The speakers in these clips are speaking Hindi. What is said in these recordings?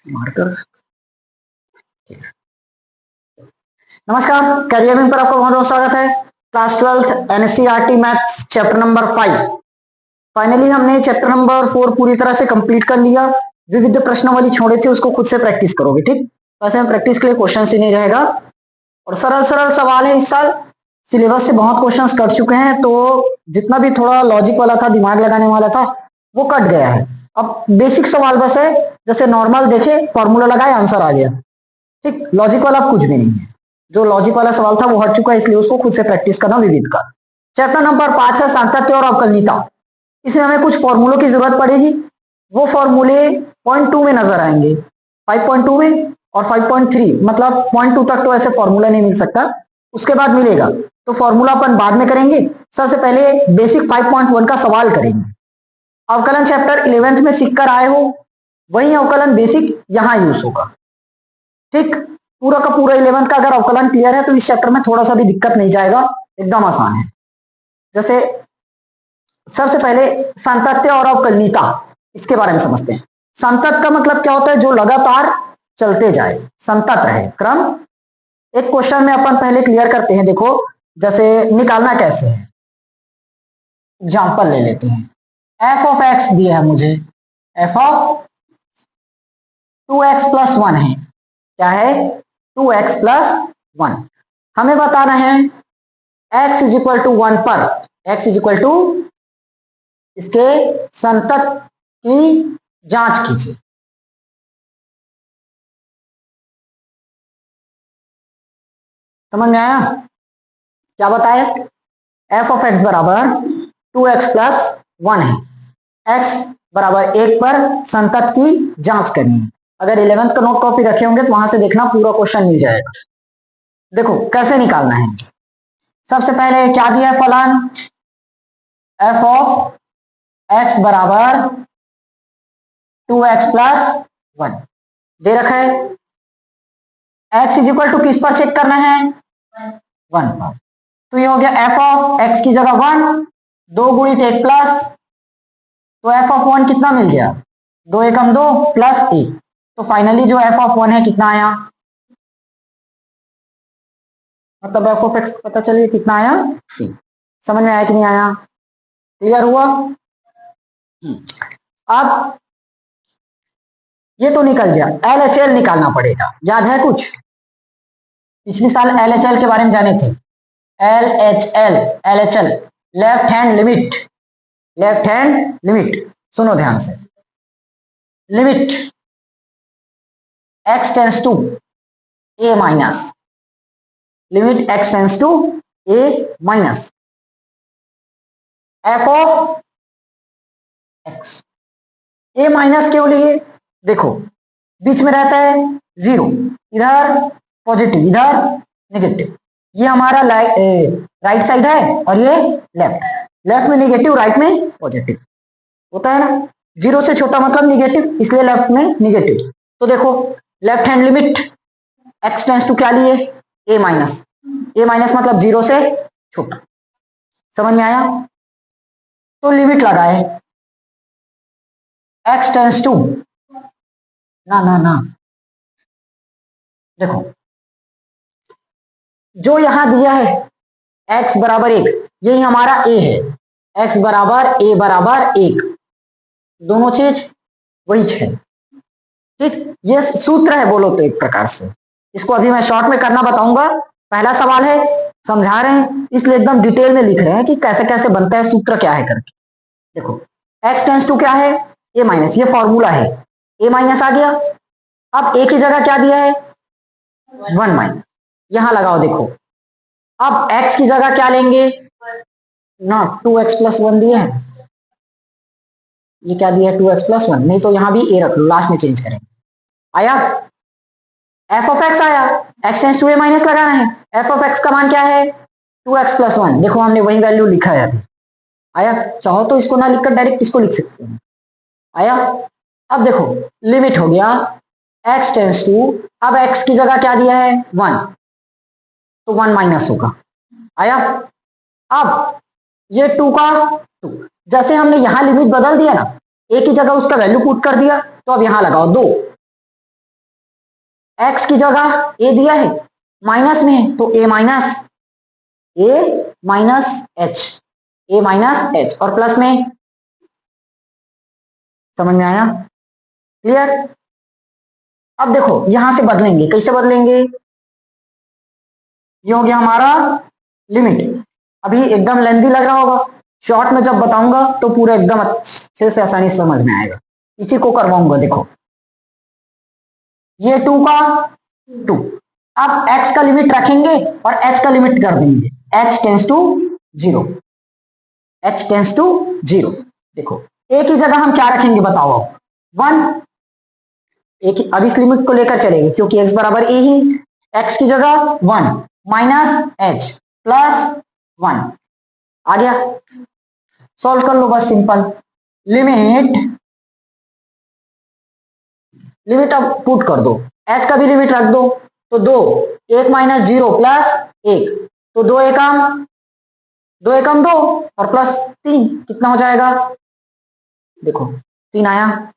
मार्कर। नमस्कार, करियर में पर आपका बहुत बहुत स्वागत है। Class 12th NCERT maths chapter number 5। Finally हमने चैप्टर नंबर 4 पूरी तरह से कंप्लीट कर लिया। विविध प्रश्नावली छोड़े थे, उसको खुद से प्रैक्टिस करोगे, ठीक। वैसे हम प्रैक्टिस के लिए क्वेश्चन ही नहीं रहेगा और सरल सरल सवाल है। इस साल सिलेबस से बहुत क्वेश्चंस कट चुके हैं, तो जितना भी थोड़ा लॉजिक वाला था, दिमाग लगाने वाला था, वो कट गया है। अब बेसिक सवाल बस है, जैसे नॉर्मल देखे, फॉर्मूला लगाए, आंसर आ गया, ठीक। लॉजिक वाला कुछ भी नहीं है। जो लॉजिक वाला सवाल था वो हट चुका है, इसलिए उसको खुद से प्रैक्टिस करना विविध का। चैप्टर नंबर 5 है सातत्य और अवकलनीयता। इसमें हमें कुछ फॉर्मूलों की जरूरत पड़ेगी। वो फॉर्मूले पॉइंट 2 में नजर आएंगे, 5.2 में और 5.3, मतलब पॉइंट 2 तक तो ऐसे फॉर्मूला नहीं मिल सकता, उसके बाद मिलेगा। तो फॉर्मूला अपन बाद में करेंगे। सबसे पहले बेसिक 5.1 का सवाल करेंगे। अवकलन चैप्टर 11th में सीख कर आए हो, वही अवकलन बेसिक यहां यूज होगा, ठीक। पूरा का पूरा 11th का अगर अवकलन क्लियर है तो इस चैप्टर में थोड़ा सा भी दिक्कत नहीं जाएगा, एकदम आसान है। जैसे सबसे पहले सातत्य और अवकलनीयता, इसके बारे में समझते हैं। संतत का मतलब क्या होता है? जो लगातार चलते जाए, संतत रहे क्रम। एक क्वेश्चन में अपन पहले क्लियर करते हैं। देखो, जैसे निकालना कैसे है, एग्जाम्पल ले लेते हैं। एफ ऑफ एक्स दिया है मुझे, एफ ऑफ 2x प्लस 1 है। क्या है? 2x plus 1। हमें बताना है x इज इक्वल टू 1 पर x इज इक्वल टू, इसके संतत की जांच कीजिए। समझ में आया? क्या बताए? f ऑफ x बराबर 2x प्लस 1 है। x बराबर 1 पर संतत की जांच करनी है। अगर 11th का नोट कॉपी रखे होंगे तो वहां से देखना, पूरा क्वेश्चन मिल जाएगा। देखो कैसे निकालना है। सबसे पहले क्या दिया है फलन, f ऑफ x बराबर 2x प्लस 1 दे रखा है। x इज इक्वल टू किस पर चेक करना है? 1 पर। तो ये हो गया f ऑफ x की जगह 1, 2 गुणित 1 प्लस, तो f ऑफ 1 कितना मिल गया? 2 एकम 2 प्लस 1। तो फाइनली जो f ऑफ 1 है कितना आया? मतलब f ऑफ x पता चलिए कितना आया? 3। समझ में आया कि नहीं आया? क्लियर हुआ? अब ये तो निकल गया, LHL निकालना पड़ेगा। याद है कुछ? पिछले साल LHL के बारे में जाने थे। LHL left hand limit. Left hand limit सुनो ध्यान से। Limit x tends to a minus, limit x tends to a minus f of x। a minus क्यों लिए? देखो बीच में रहता है 0, इधर पॉजिटिव इधर नेगेटिव। ये हमारा राइट साइड है और ये लेफ्ट। लेफ्ट में नेगेटिव, राइट में पॉजिटिव होता है ना। 0 से छोटा मतलब नेगेटिव, इसलिए लेफ्ट में नेगेटिव। तो देखो left hand limit x tends to क्या लिए? a minus. a माइनस मतलब 0 से छोटा। समझ में आया? तो लिमिट लगाए x टेंस टू, ना देखो जो यहां दिया है x बराबर 1, यही हमारा a है। x बराबर a बराबर 1, दोनों चीज वही है, ठीक। ये सूत्र है बोलो तो एक प्रकार से। इसको अभी मैं शॉर्ट में करना बताऊंगा। पहला सवाल है, समझा रहे हैं इसलिए एकदम डिटेल में लिख रहे हैं कि कैसे कैसे बनता है, सूत्र क्या है करके। देखो x टेंस टू क्या है? a माइनस, ये फॉर्मूला है। a माइनस आ गया। अब a की जगह क्या दिया है? 1 माइनस। यहां लगाओ देखो। अब x की जगह क्या लेंगे ना? 2x प्लस 1 दिया है। ये क्या दिया है? 2x plus 1। नहीं तो यहां भी a रख लो, लास्ट में चेंज करेंगे। आया f ऑफ x आया। x tends to a minus लगाना है। f ऑफ x का मान क्या है? 2x plus 1। देखो हमने वही वैल्यू लिखा है अभी। आया? चाहो तो इसको ना लिखकर डायरेक्ट इसको लिख सकते हैं। आया? अब देखो लिमिट हो गया x टेंस टू, अब x की जगह क्या दिया है? 1, तो 1 माइनस होगा। आया? अब ये 2 का 2, जैसे हमने यहां लिमिट बदल दिया ना, a की जगह उसका वैल्यू पुट कर दिया, तो अब यहां लगाओ 2। एक्स की जगह ए दिया है, माइनस में है तो ए माइनस एच और प्लस में, समझ में आया? क्लियर? अब देखो यहां से बदलेंगे, कैसे बदलेंगे? ये हो गया हमारा लिमिट। अभी एकदम लेंथी लग रहा होगा, शॉर्ट में जब बताऊंगा तो पूरा एकदम अच्छे से आसानी से समझ में आएगा। इसी को करवाऊंगा। देखो ये 2 का 2, अब x का लिमिट रखेंगे और h का लिमिट कर देंगे, h tends to 0, h tends to 0। देखो a की जगह हम क्या रखेंगे बताओ? 1। अब इस लिमिट को लेकर चलेंगे क्योंकि x बराबर a ही, x की जगह 1 माइनस h प्लस 1 आ गया। सॉल्व कर लो बस, सिंपल। लिमिट अब पुट कर दो, h का भी लिमिट रख दो, तो 2 1 माइनस 0 प्लस 1, तो 2 एकम 2 और प्लस 3 कितना हो जाएगा? देखो 3 आया।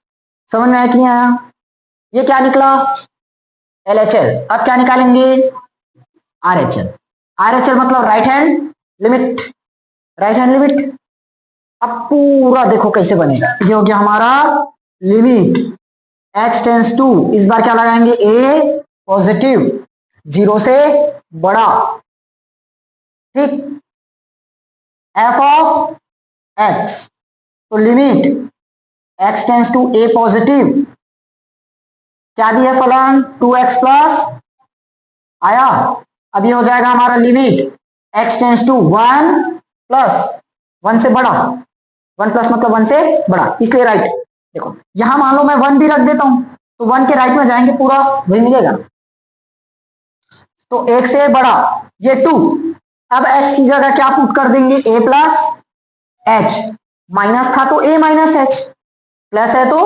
समझ में आया कि नहीं आया? ये क्या निकला? LHL। अब क्या निकालेंगे? RHL। RHL मतलब right hand limit, right hand limit. अब पूरा देखो कैसे बनेगा। ये हो गया हमारा लिमिट x टेंस टू, इस बार क्या लगाएंगे? a पॉजिटिव, 0 से बड़ा, ठीक, f ऑफ x, तो limit x tends to a positive, क्या दिया फलन? 2x प्लस आया। अब ये हो जाएगा हमारा limit x tends to 1 plus 1 से बड़ा, 1 प्लस मतलब 1 से बड़ा, इसलिए राइट। देखो यहां मान लो मैं 1 भी रख देता हूं तो 1 के राइट में जाएंगे, पूरा वही मिलेगा। तो 1 से बड़ा ये 2, अब x की जगह क्या पुट कर देंगे? a प्लस एच, माइनस था तो a माइनस एच, प्लस है तो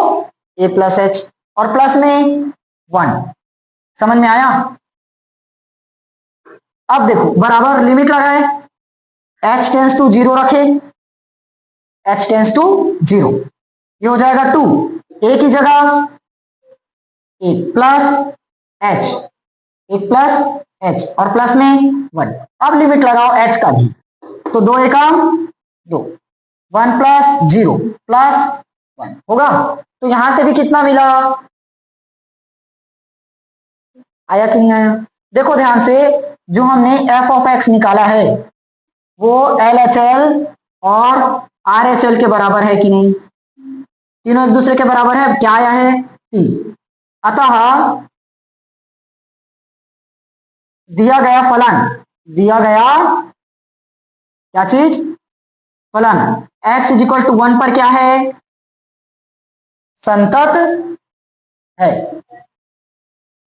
a प्लस एच और प्लस में 1। समझ में आया? अब देखो बराबर लिमिट लगाए, h टेंस टू 0 रखे, h टेंस टू 0, ये हो जाएगा 2, a की जगह 1 प्लस h, 1 प्लस h और प्लस में 1। अब लिमिट लगाओ h का भी, तो 2 एकम 2, 1 प्लस 0 प्लस 1 होगा। तो यहां से भी कितना मिला? आया कि नहीं आया? देखो ध्यान से, जो हमने f ऑफ x निकाला है वो LHL और RHL के बराबर है कि नहीं? तीनों एक दूसरे के बराबर है। क्या आया है? 3। अतः दिया गया फलन, दिया गया क्या चीज? फलन x इज इक्वल टू 1 पर क्या है? संतत है।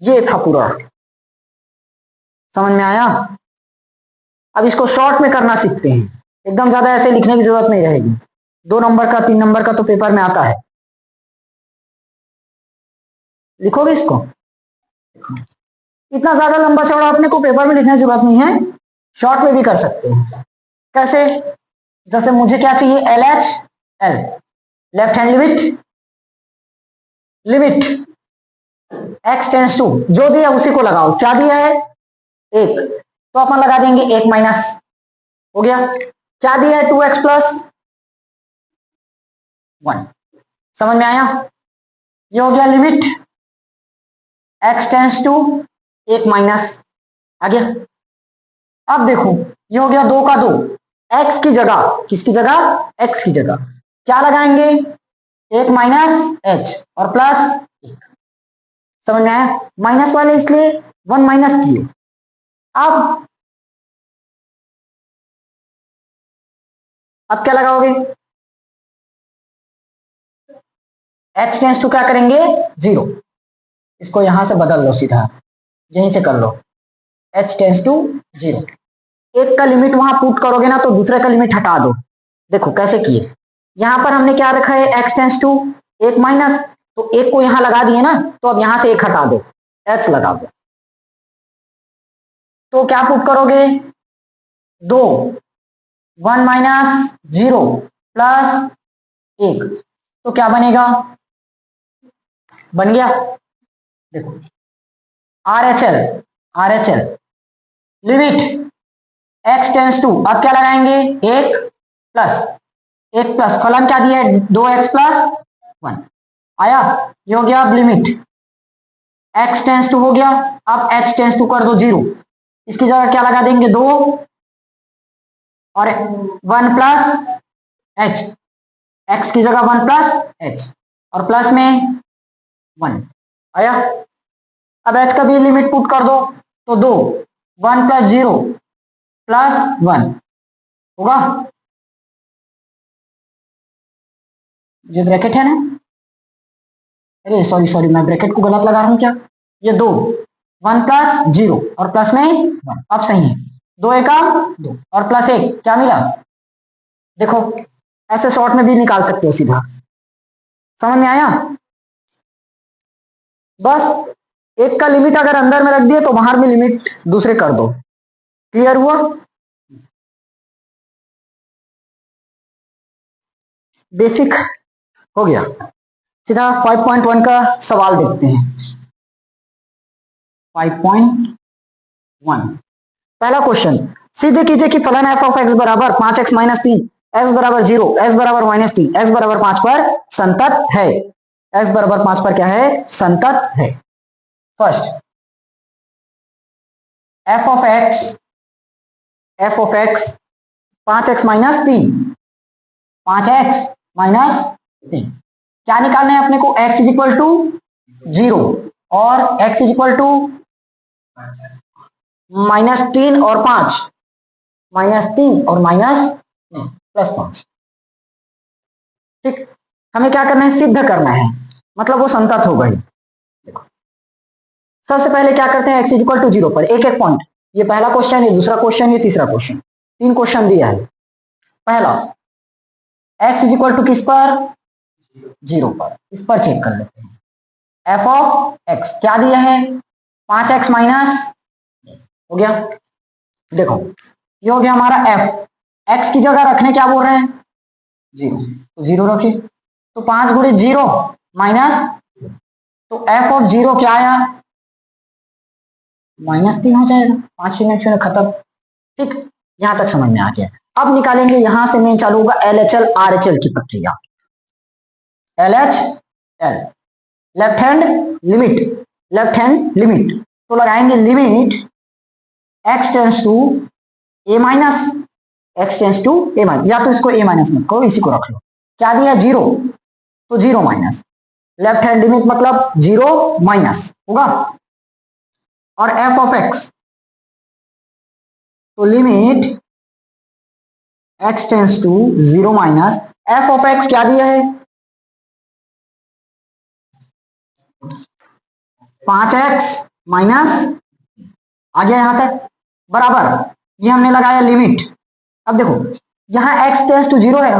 ये था पूरा। समझ में आया? अब इसको शॉर्ट में करना सीखते हैं, एकदम ज्यादा ऐसे लिखने की जरूरत नहीं रहेगी। 2 नंबर का 3 नंबर का तो पेपर में आता है। लिखोगे इसको? इतना ज्यादा लंबा चौड़ा अपने को पेपर में लिखने की जरूरत नहीं है, शॉर्ट में भी कर सकते हैं। कैसे? जैसे मुझे क्या चाहिए? LHL, left hand limit, limit x tends to, जो दिया उसी को लगाओ। क्या दिया है? 1, तो अपन लगा देंगे 1 माइनस, हो गया। क्या दिया है? 2x plus 1। समझ में आया? ये हो गया limit x tends to 1 minus, आ गया। अब देखो ये हो गया 2 का 2, x की जगह, किसकी जगह? x की जगह क्या लगाएंगे? 1 माइनस h और प्लस 1। समझ में आया? माइनस वाले इसलिए 1 माइनस किए। अब क्या लगाओगे? h टेंस टू क्या करेंगे? 0। इसको यहां से बदल लो, सीधा यहीं से कर लो, h टेंस टू 0। एक का लिमिट वहां पुट करोगे ना तो दूसरे का लिमिट हटा दो। देखो कैसे किए। यहां पर हमने क्या रखा है? x टेंस टू 1 माइनस, तो 1 को यहां लगा दिए ना, तो अब यहां से 1 हटा दो, h लगा दो, तो क्या पुट करोगे? 2 1 माइनस 0 प्लस 1, तो क्या बनेगा? बन गया। देखो RHL limit x tends to, अब क्या लगाएंगे, एक प्लस फलन क्या दिया है, 2x प्लस 1 आया, ये हो गया। अब लिमिट x टेंस टू हो गया, अब h टेंस टू कर दो 0, इसकी जगह क्या लगा देंगे 2 और 1 प्लस h, x की जगह 1 प्लस h और प्लस में 1 आया। अब h का भी लिमिट पुट कर दो तो 2, 1 प्लस 0 प्लस 1 होगा, ये ब्रैकेट है ना, अरे सॉरी मैं ब्रैकेट को गलत लगा रहा हूं क्या, ये 2, 1 प्लस 0 और प्लस में 1, अब सही है, 2 एका 2 और प्लस 1 क्या मिला, देखो ऐसे शॉर्ट में भी निकाल सकते हो सीधा, समझ में आया। बस एक का लिमिट अगर अंदर में रख दिए तो बाहर में लिमिट दूसरे कर दो, क्लियर हुआ। बेसिक हो गया, सीधा 5.1 का सवाल देखते हैं। 5.1 पहला क्वेश्चन, सीधे कीजिए कि फलन एफ ऑफ एक्स बराबर 5x माइनस 3, एक्स बराबर 0, एक्स बराबर माइनस 3, एक्स बराबर 5 पर संतत है। एक्स बराबर 5 पर क्या है, संतत है। First F of x 5x minus 3, 5x minus 3, क्या निकालना है अपने को, x इज इक्वल टू 0 और x is equal to minus 3 और 5, माइनस 3 और माइनस प्लस 5। ठीक, हमें क्या करना है, सिद्ध करना है, मतलब वो संतत हो गई। देखो सबसे पहले क्या करते हैं, x इज इक्वल टू 0 पर एक एक पॉइंट, ये पहला क्वेश्चन, ये दूसरा क्वेश्चन, ये तीसरा क्वेश्चन, 3 क्वेश्चन दिया है। पहला x इज इक्वल टू किस पर, 0 पर, इस पर चेक कर लेते हैं। एफ ऑफ एक्स क्या दिया है, 5x माइनस, हो गया। देखो ये हो गया हमारा f, x की जगह रखने क्या बोल रहे हैं, 0, तो 0 रखे, तो 5 गुणे 0 माइनस, तो f ऑफ 0 क्या आया, -3 हो जाएगा, 5 शून्य खत्म। ठीक, यहां तक समझ में आ गया। अब निकालेंगे, यहां से मेन चालू होगा LHL RHL की प्रक्रिया। LHL लेफ्ट हैंड लिमिट, तो लगाएंगे limit x tends to a minus, x tends to a minus, या तो इसको a माइनस मत करो, इसी को रख लो। क्या दिया 0, तो 0 माइनस, लेफ्ट हैंड लिमिट मतलब 0 माइनस होगा। और f ऑफ x, तो limit x tends to 0 minus, f of x क्या दिया है, 5x माइनस, आ गया यहां तक, बराबर ये हमने लगाया लिमिट। अब देखो यहां x टेंस टू 0 है,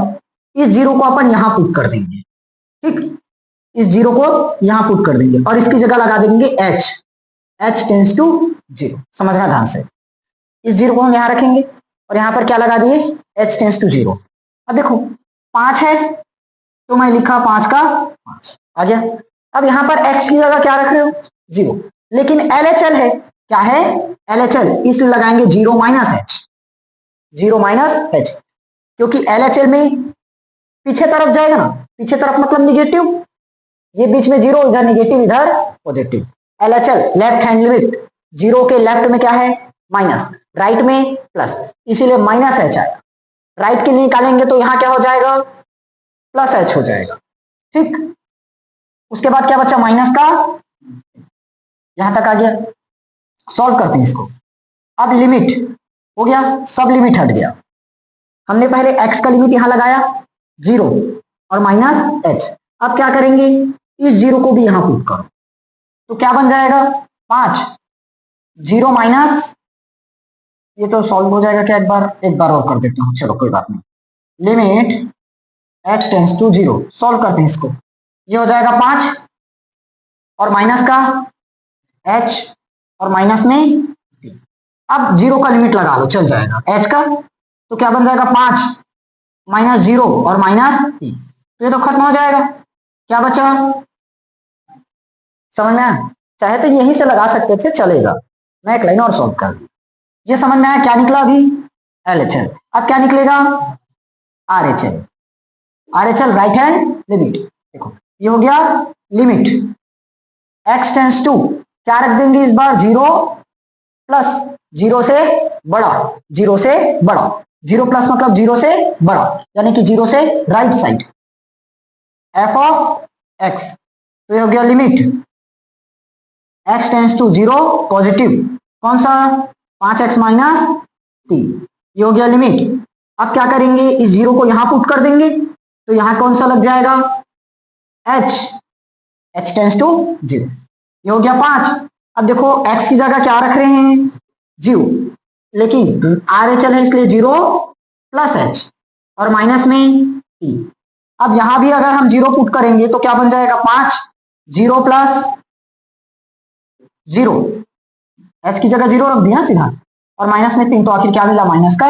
इस 0 को अपन यहां पुट कर देंगे। ठीक, इस 0 को यहां पुट कर देंगे और इसकी जगह लगा देंगे h टेंस टू 0, समझना ध्यान से। इस 0 को हम यहां रखेंगे और यहां पर क्या लगा दिए, h टेंस टू 0। अब देखो 5 है तो मैं लिखा 5 का 5 आ गया। अब यहां पर x की जगह क्या रख रहे हो, 0, लेकिन LHL है, क्या है LHL, इसलिए लगाएंगे 0 माइनस h, 0 माइनस h, क्योंकि LHL में पीछे तरफ जाएगा ना, पीछे तरफ मतलब निगेटिव, ये बीच में 0, इधर निगेटिव इधर positive. LHL left hand limit, 0 के लेफ्ट में क्या है माइनस, राइट में प्लस, इसीलिए माइनस h आया। राइट के लिए निकालेंगे तो यहां क्या हो जाएगा, प्लस h हो जाएगा। ठीक, उसके बाद क्या बचा, माइनस का, यहां तक आ गया। सॉल्व करते हैं इसको। अब लिमिट हो गया, सब लिमिट हट गया। हमने पहले x का लिमिट यहां लगाया 0 और माइनस h। अब क्या करेंगे, इस 0 को भी यहां पुट करो, तो क्या बन जाएगा 5, 0 माइनस, ये तो सॉल्व हो जाएगा क्या, एक बार और कर देता हूं, चलो कोई बात नहीं। Limit x tends to 0, solve करते हैं इसको, ये हो जाएगा 5 और माइनस का h और माइनस में 3। अब 0 का लिमिट लगा लो, चल जाएगा h का, तो क्या बन जाएगा 5 माइनस 0 और माइनस 3, तो ये तो खत्म हो जाएगा। क्या बचा, समझ में आया, चाहे तो यहीं से लगा सकते थे, चलेगा। मैं एक लाइन और सॉल्व कर दी। ये समझ में आया क्या निकला अभी? LHL। अब क्या निकलेगा? RHL। RHL right hand limit. देखो ये हो गया लिमिट x टेंस टू, क्या रख देंगे इस बार? 0 प्लस 0 से बड़ा, 0 से बड़ा, 0 प्लस मतलब 0 से बड़ा, यानी कि 0 से right side, f of x। तो ये हो गया limit x tends to 0 positive, कौन सा? 5x minus 3। ये हो गया लिमिट। अब क्या करेंगे? इस 0 को यहां पुट कर देंगे, तो यहां कौन सा लग जाएगा? h tends to 0। ये हो गया 5। अब देखो x की जगह क्या रख रहे हैं? 0, लेकिन RHL है इसलिए 0 प्लस h और माइनस में 3। अब यहां भी अगर हम 0 पुट करेंगे तो क्या बन जाएगा? 5, 0 प्लस 0, h की जगह 0 रख दिया सीधा, और माइनस में 3, तो आखिर क्या मिला? माइनस का।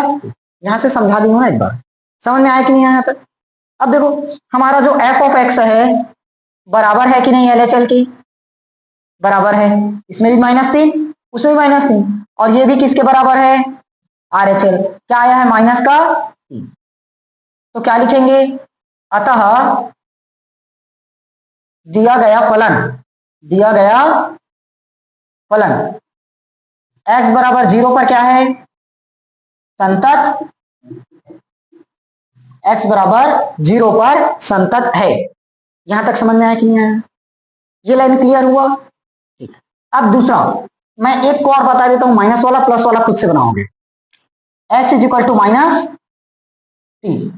यहां से समझा दी हूं ना एक बार, समझ में आया कि नहीं आया तक? अब देखो हमारा जो f ऑफ x है बराबर है कि नहीं LHL की? बराबर है। इसमें भी -3, उसमें भी -3, और ये भी किसके बराबर है? RHL। क्या आया है? माइनस का 3। तो क्या लिखेंगे? अतः दिया गया फलन x बराबर 0 पर क्या है? संतत। x बराबर 0 पर संतत है। यहां तक समझ में आया कि नहीं आया? ये लाइन क्लियर हुआ? ठीक। अब दूसरा मैं एक को और बता देता हूं, माइनस वाला प्लस वाला खुद से बनाओगे। x is equal to -3।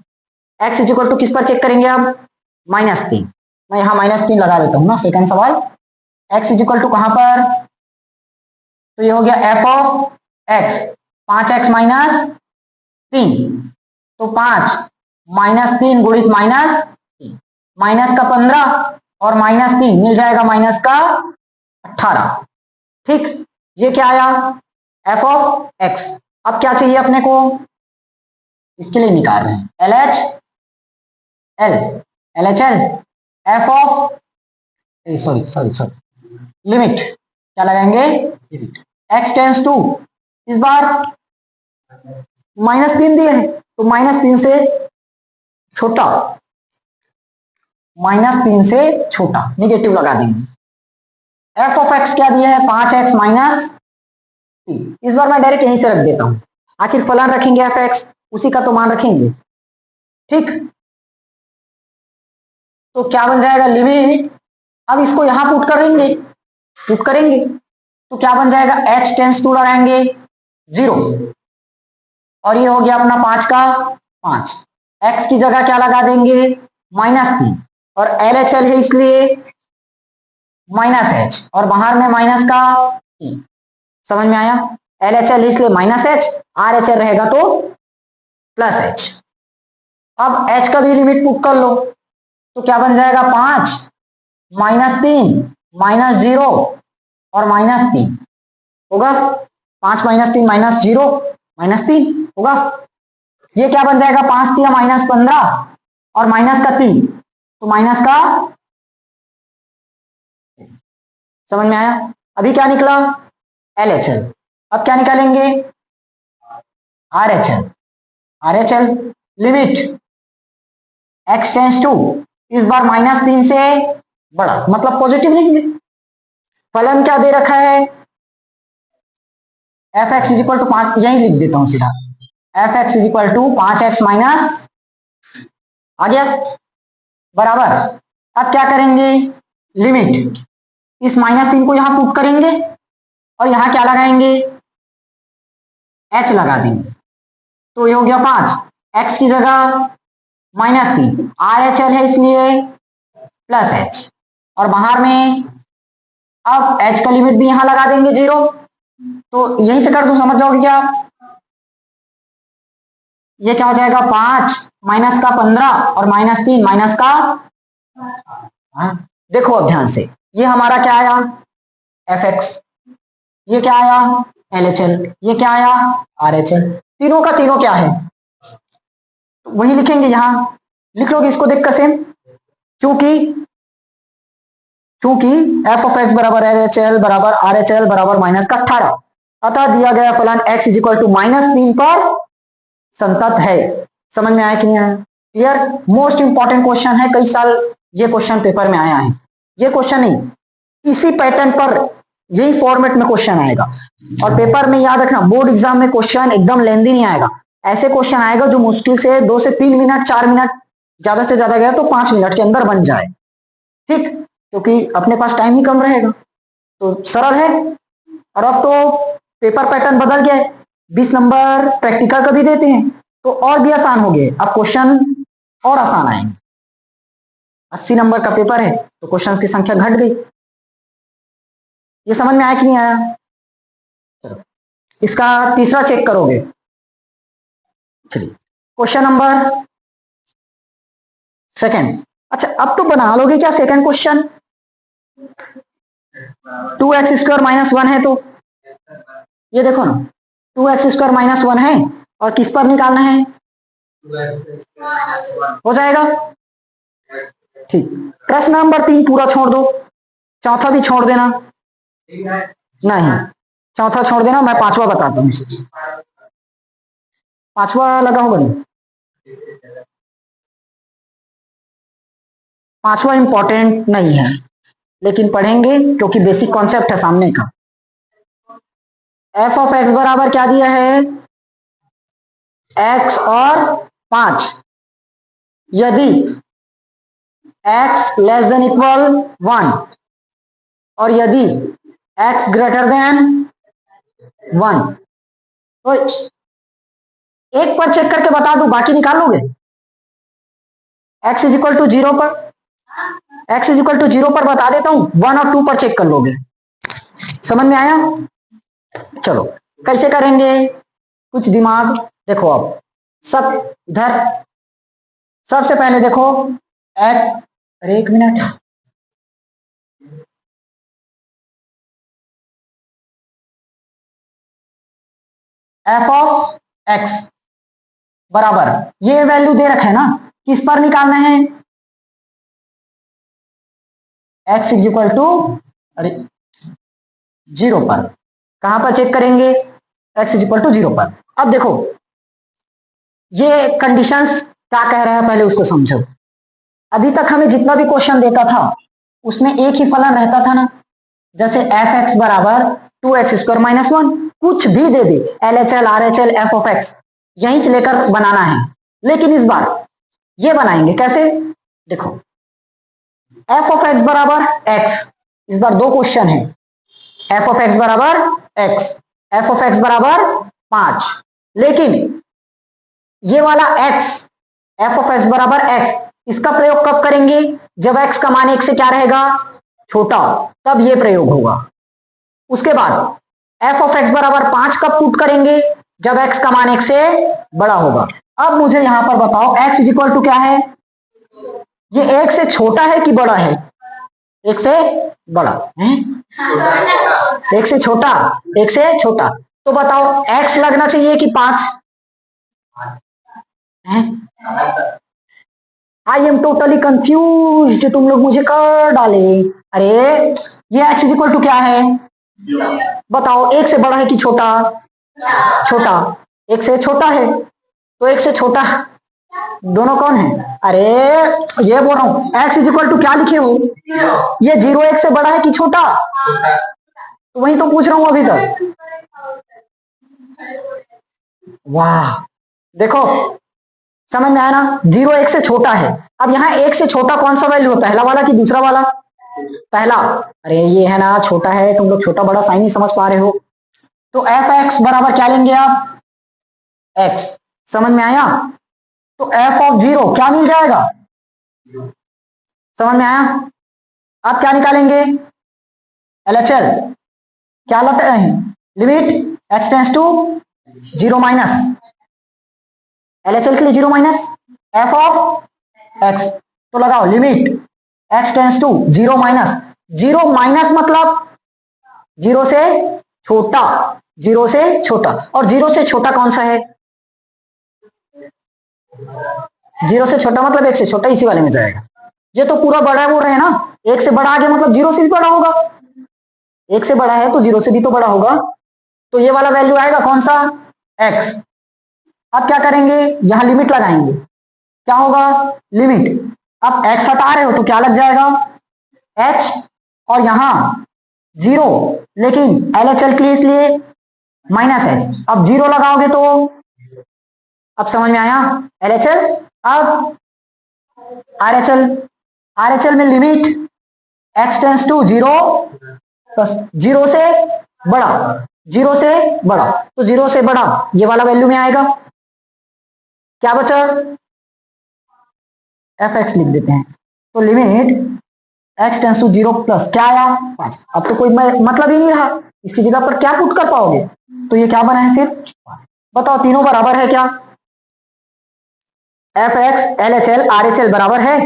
x is equal to किस पर चेक करेंगे अब? -3। मैं यहां -3 लगा देता हूं ना, सेकंड सवाल। x इज इक्वल टू कहां पर? तो ये हो गया f of x, 5x minus 3, तो 5 -3 गुणित -3, माइनस का 15 और -3 मिल जाएगा माइनस का 18। ठीक, ये क्या आया? f of x। अब क्या चाहिए अपने को? इसके लिए निकाल रहे हैं LHL f of, sorry limit, क्या लगाएंगे? x टेंस टू, इस बार -3 दिए हैं तो -3 से छोटा, -3 से छोटा, निगेटिव लगा देंगे। f ऑफ x क्या दिया है? 5x minus 3। इस बार मैं डायरेक्ट यहीं से रख देता हूं, आखिर फलन रखेंगे एफ एक्स, उसी का तो मान रखेंगे। ठीक, तो क्या बन जाएगा? लिमिट, अब इसको यहां पुट करेंगे तो क्या बन जाएगा? h टेंस टू लगाएंगे 0, और ये हो गया अपना 5 का 5। x की जगह क्या लगा देंगे? -3, और LHL है इसलिए -h, और बाहर में माइनस का 3। समझ में आया? LHL इसलिए -h, RHL रहेगा तो +h। अब h का भी लिमिट पुट कर लो, तो क्या बन जाएगा? 5 -3 -0 और -3 होगा। 5 -3 -0 -3 होगा। ये क्या बन जाएगा? 5 दिया -15 और माइनस का 3, तो माइनस का। समझ में आया? अभी क्या निकला? LHL। अब क्या निकालेंगे? RHL limit x tends to, इस बार -3 से बड़ा, मतलब पॉजिटिव नहीं है। फलन क्या दे रखा है? F x is equal to 5, यही लिख देता हूं सीधा, f x is equal to 5x minus, आ गया बराबर। अब क्या करेंगे? लिमिट, इस -3 को यहां पुट करेंगे और यहां क्या लगाएंगे? h लगा देंगे, तो ये हो गया 5, x की जगह -3, RHL है इसलिए +h, और बाहर में अब h का लिमिट भी यहां लगा देंगे 0, तो यहीं से कर दूं, समझ जाओगे क्या? ये क्या हो जाएगा? 5 माइनस का 15 और -3 माइनस का, देखो अब ध्यान से, ये हमारा क्या आया? fx, ये क्या आया? LHL, ये क्या आया? RHL। तीनों का तीनों क्या है? वही लिखेंगे, यहां लिख लोगे इसको देखकर सेम, क्योंकि क्योंकि एफ ऑफ एक्स बराबर एच एल बराबर आर एच एल बराबर माइनस का 18, अतः दिया गया फलन x इज इक्वल टू -3 पर संतत है। समझ में आया कि नहीं आया? क्लियर? मोस्ट इंपॉर्टेंट क्वेश्चन है, कई साल ये क्वेश्चन पेपर में आया है। ये क्वेश्चन नहीं, इसी पैटर्न पर यही फॉर्मेट में क्वेश्चन आएगा। और पेपर में याद रखना, बोर्ड एग्जाम में क्वेश्चन एकदम लेंदी नहीं आएगा। ऐसे क्वेश्चन आएगा जो मुश्किल से 2 से 3 मिनट, 4 मिनट, ज्यादा से ज्यादा गया तो 5 मिनट के अंदर बन जाए। ठीक, क्योंकि अपने पास टाइम ही कम रहेगा, तो सरल है। और अब तो पेपर पैटर्न बदल गया है, 20 नंबर प्रैक्टिकल का भी देते हैं, तो और भी आसान हो गए। अब क्वेश्चन और आसान आएंगे। 80 नंबर का पेपर है तो क्वेश्चंस की संख्या घट गई। ये समझ में आया कि नहीं आया? चलो, इसका तीसरा चेक करोगे। चलिए, क्वेश्चन नंबर सेकंड। अच्छा, अब तो बना लोगे क्या सेकंड क्वेश्चन? 2x² - 1 है, तो ये देखो ना, 2x² - 1 है और किस पर निकालना है? हो जाएगा। ठीक, प्रश्न नंबर 3 पूरा छोड़ दो, चौथा भी छोड़ देना। नहीं, चौथा छोड़ देना, मैं पांचवा बताता हूँ। पांचवा लगा होगा नहीं? पांचवा इंपॉर्टेंट नहीं है, लेकिन पढ़ेंगे क्योंकि बेसिक कॉन्सेप्ट है सामने का। एफ ऑफ एक्स बराबर क्या दिया है? x और 5। यदि x लेस देन इक्वल 1 और यदि x ग्रेटर देन 1, तो एक पर चेक करके बता दूं, बाकी निकाल लोगे। x इज इक्वल टू 0 पर, x इज इक्वल टू 0 पर बता देता हूं, 1 और 2 पर चेक कर लोगे। समझ में आया? चलो, कैसे करेंगे? कुछ दिमाग देखो। अब सब इधर, सबसे पहले देखो अरे एक मिनट, एफ ऑफ एक्स बराबर, ये वैल्यू दे रखा है ना, किस पर निकालना है? x इज इक्वल टू 0 पर। कहां पर चेक करेंगे? x इज इक्वल टू 0 पर। अब देखो, ये कंडीशंस क्या कह रहा है पहले उसको समझो। अभी तक हमें जितना भी क्वेश्चन देता था उसमें एक ही फलन रहता था ना, जैसे एफ एक्स बराबर 2x² - 1, कुछ भी दे दे, LHL RHL F of x, यहीं से लेकर बनाना है। लेकिन इस बार ये बनाएंगे कैसे? देखो, एफ ऑफ एक्स बराबर x, इस बार दो क्वेश्चन है। एफ ऑफ एक्स बराबर x, एफ ऑफ एक्स बराबर 5, लेकिन ये वाला x, एफ ऑफ एक्स बराबर x, इसका प्रयोग कब करेंगे? जब x का मान 1 से क्या रहेगा? छोटा, तब ये प्रयोग होगा। उसके बाद एफ ऑफ एक्स बराबर 5 कब पुट करेंगे? जब x का मान 1 से बड़ा होगा। अब मुझे यहां पर बताओ, x इज इक्वल टू क्या है? ये 1 से छोटा है कि बड़ा है? 1 से बड़ा है। 1 से छोटा, 1 से छोटा, तो बताओ x लगना चाहिए कि 5? आई एम टोटली कंफ्यूज, तुम लोग मुझे कर डाले। अरे ये x इज इक्वल टू क्या है? बताओ, 1 से बड़ा है कि छोटा? छोटा। 1 से छोटा है, तो 1 से छोटा दोनों कौन है? अरे ये बोल रहा हूं, x इज इक्वल टू क्या लिखे हो? ये 0 1 से बड़ा है कि छोटा? तो वही तो पूछ रहा हूं अभी तक। वाह, देखो समझ में आया ना, 0 1 से छोटा है। अब यहाँ 1 से छोटा कौन सा वैल्यू है? पहला वाला कि दूसरा वाला? पहला। अरे ये है ना, छोटा है, तुम लोग छोटा बड़ा साइन नहीं समझ पा रहे हो। तो एफ एक्स बराबर क्या लेंगे आप? x। समझ में आया? तो एफ ऑफ 0 क्या मिल जाएगा? समझ में आया? आप क्या निकालेंगे? LHL क्या लाते हैं? Limit x tends to 0 minus, LHL के लिए 0 माइनस एफ ऑफ x, तो लगाओ limit x tends to 0 minus. 0 minus मतलब 0 से छोटा, 0 से छोटा। और 0 से छोटा कौन सा है? 0 से छोटा मतलब 1 से छोटा, इसी वाले में जाएगा। ये तो पूरा बड़ा बोल रहे हैं ना, एक से बड़ा आ गया मतलब जीरो से भी बड़ा होगा, एक से बड़ा है तो जीरो से भी तो बड़ा होगा, तो ये वाला वैल्यू आएगा कौन सा, x। अब क्या करेंगे, यहां लिमिट लगाएंगे, क्या होगा, लिमिट, अब x हटा रहे हो तो क्या लग जाएगा, h, और यहां जीरो, लेकिन LHL के लिए इसलिए माइनस h, अब जीरो लगाओगे तो, अब समझ में आया, LHL। अब RHL, RHL में limit x tends to zero, बस जीरो से बड़ा, जीरो से बड़ा, तो जीरो से बड़ा ये वाला वैल्यू में आएगा, क्या बचा, fx लिख देते हैं, तो limit x tends to zero plus क्या आया 5। अब तो कोई मतलब ही नहीं रहा, इसकी जगह पर क्या पुट कर पाओगे, तो ये क्या बना है सिर्फ 5। बताओ तीनों बराबर है क्या, fx LHL RHL बराबर है,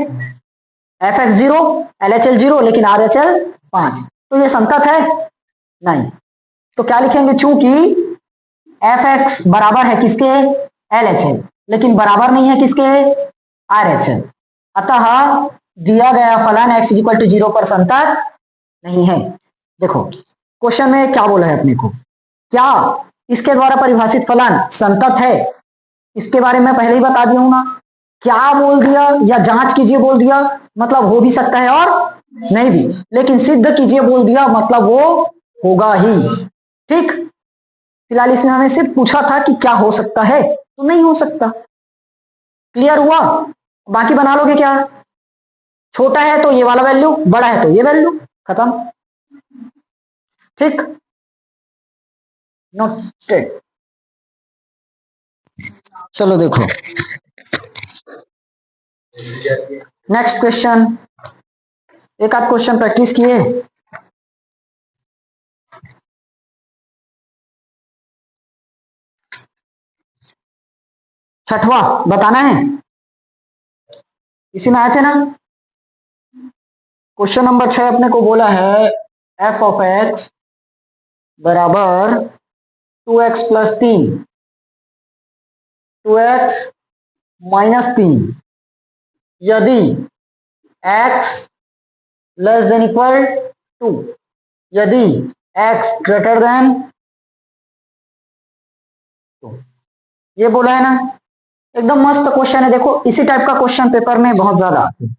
fx जीरो LHL जीरो लेकिन RHL 5, तो ये संतत है नहीं, तो क्या लिखेंगे, चूंकि fx बराबर है किसके, LHL, लेकिन बराबर नहीं है किसके, RHL, अतः दिया गया फलन x इक्वल टू जीरो पर संतत नहीं है। देखो क्वेश्चन में क्या बोला है अपने को, क्या इसके द्वारा परिभाषित फलन संतत है, इसके बारे में पहले ही बता दिया हूं ना, क्या बोल दिया, या जांच कीजिए बोल दिया, मतलब हो भी सकता है और नहीं भी, लेकिन सिद्ध कीजिए बोल दिया मतलब वो होगा ही, ठीक। फिलहाल इसमें हमें सिर्फ पूछा था कि क्या हो सकता है, तो नहीं हो सकता, क्लियर हुआ, बाकी बना लोगे क्या, छोटा है तो ये वाला वैल्यू, बड़ा है तो ये वैल्यू, खत्म, ठीक, नोटेड। चलो देखो नेक्स्ट क्वेश्चन, एक आध क्वेश्चन प्रैक्टिस किए, छठवां बताना है, इसी में आए थे ना, क्वेश्चन नंबर 6 अपने को बोला है f ऑफ x बराबर 2x प्लस 3, 2x माइनस 3, यदि x less than equal to, यदि x ग्रेटर देन 2, ये बोला है ना, एकदम मस्त क्वेश्चन है। देखो इसी टाइप का क्वेश्चन पेपर में बहुत ज्यादा आते हैं,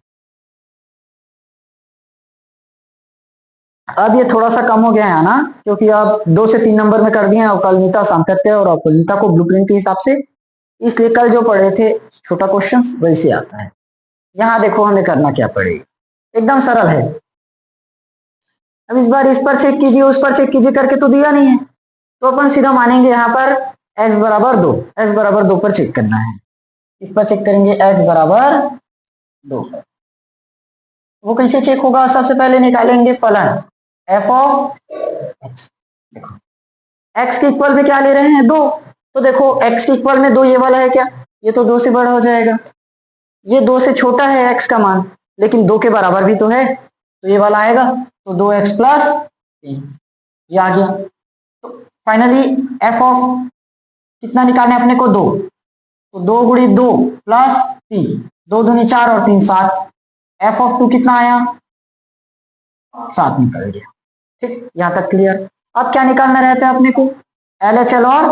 अब ये थोड़ा सा कम हो गया है ना, क्योंकि अब 2 से 3 नंबर में कर दिए हैं, अवकलनीयता सातत्य और अवकलनीयता को ब्लूप्रिंट के हिसाब से, इसलिए कल जो पढ़े थे छोटा क्वेश्चन वैसे आता है। यहाँ देखो हमें करना क्या पड़ेगा, एकदम सरल है। अब इस बार इस पर चेक कीजिए, उस पर चेक कीजिए करके तो दिया नहीं है, तो अपन सीधा मानेंगे यहाँ पर x बराबर 2, x बराबर 2 पर चेक करना है, इस पर चेक करेंगे x बराबर 2 पर। वो कैसे चेक होगा, सबसे पहले निकालेंगे फलन f ऑफ x, देखो x के इक्वल में क्या ले रहे हैं 2, तो देखो x के इक्वल में 2 ये वाला है क्या, ये तो 2 से बड़ा हो जाएगा, ये 2 से छोटा है x का मान, लेकिन 2 के बराबर भी तो है, तो ये वाला आएगा, तो 2x प्लस 3 ये आ गया। तो फाइनली f ऑफ कितना निकालना है अपने को 2, तो 2 गुणी 2 प्लस 3, 2 दूनी 4 और 3 7, f ऑफ 2 कितना आया 7 निकल गया, ठीक, यहां तक क्लियर। अब क्या निकालना रहता है अपने को, LHL और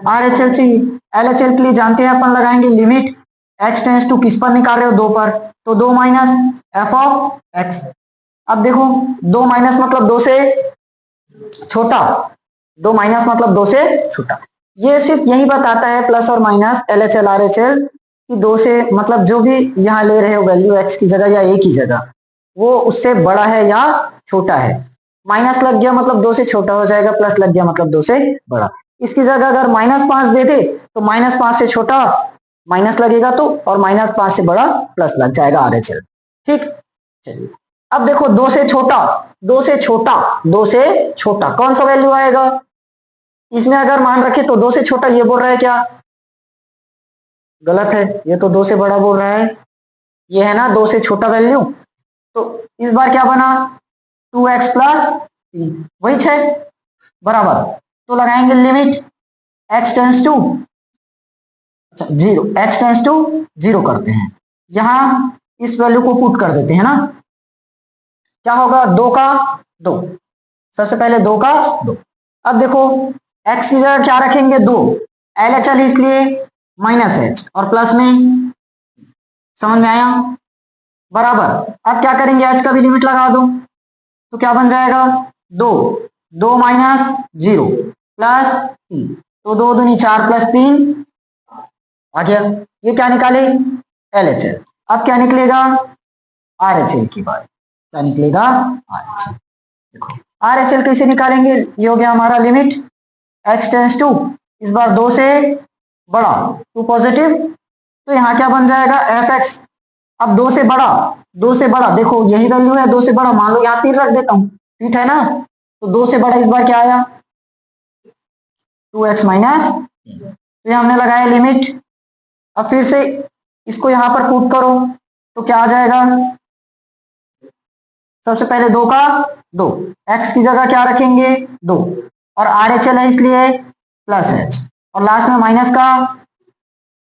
RHL चाहिए। LHL के लिए जानते हैं अपन लगाएंगे लिमिट x टेंस टू किस पर निकाल रहे हो 2 पर, तो 2 माइनस f ऑफ x। अब देखो 2 माइनस मतलब 2 से छोटा, 2 माइनस मतलब 2 से छोटा, ये सिर्फ यही बताता है प्लस और माइनस LHL RHL कि 2 से मतलब जो भी यहाँ ले रहे हो वैल्यू x की जगह या a की जगह, वो उससे बड़ा है या छोटा है। माइनस लग गया मतलब 2 से छोटा हो जाएगा, प्लस लग गया मतलब 2 से बड़ा। इसकी जगह अगर -5 दे दे तो -5 से छोटा माइनस लगेगा तो, और -5 से बड़ा प्लस लग जाएगा RHL, ठीक। चलिए अब देखो 2 से छोटा, 2 से छोटा, 2 से छोटा कौन सा वैल्यू आएगा, इसमें अगर मान रखे तो 2 से छोटा ये बोल रहा है क्या, गलत है, ये तो 2 से बड़ा बोल रहा है, ये है ना 2 से छोटा वैल्यू, तो इस बार क्या बना 2x प्लस 3 वही 6 बराबर, तो लगाएंगे लिमिट x टेंस टू, अच्छा 0, x टेंस टू 0 करते हैं, यहां इस वैल्यू को पुट कर देते हैं ना, क्या होगा, 2 का 2, सबसे पहले 2 का 2। अब देखो x की जगह क्या रखेंगे, 2, LHL इसलिए -h और प्लस में, समझ में आया, बराबर। अब क्या करेंगे, h का भी लिमिट लगा दो, तो क्या बन जाएगा, 2, 2 माइनस 0 प्लस 3, तो 2 दूनी 4 प्लस 3 आ गया। ये क्या निकाले, LHL। अब क्या निकलेगा, RHL की बात, क्या निकलेगा, RHL। देखो RHL कैसे निकालेंगे, ये हो गया हमारा लिमिट x टेंस टू, इस बार 2 से बड़ा, 2 पॉजिटिव, तो यहाँ क्या बन जाएगा, fx। अब 2 से बड़ा, 2 से बड़ा, देखो यही वैल्यू है, 2 से बड़ा, मान लो यहाँ 3 रख देता हूँ, ठीक है ना, तो 2 से बड़ा इस बार क्या आया, 2x माइनस, तो ये हमने लगाया लिमिट। अब फिर से इसको यहां पर पुट करो, तो क्या आ जाएगा, सबसे पहले 2 का 2, x की जगह क्या रखेंगे, 2, और RHL है इसलिए प्लस h, और लास्ट में माइनस का,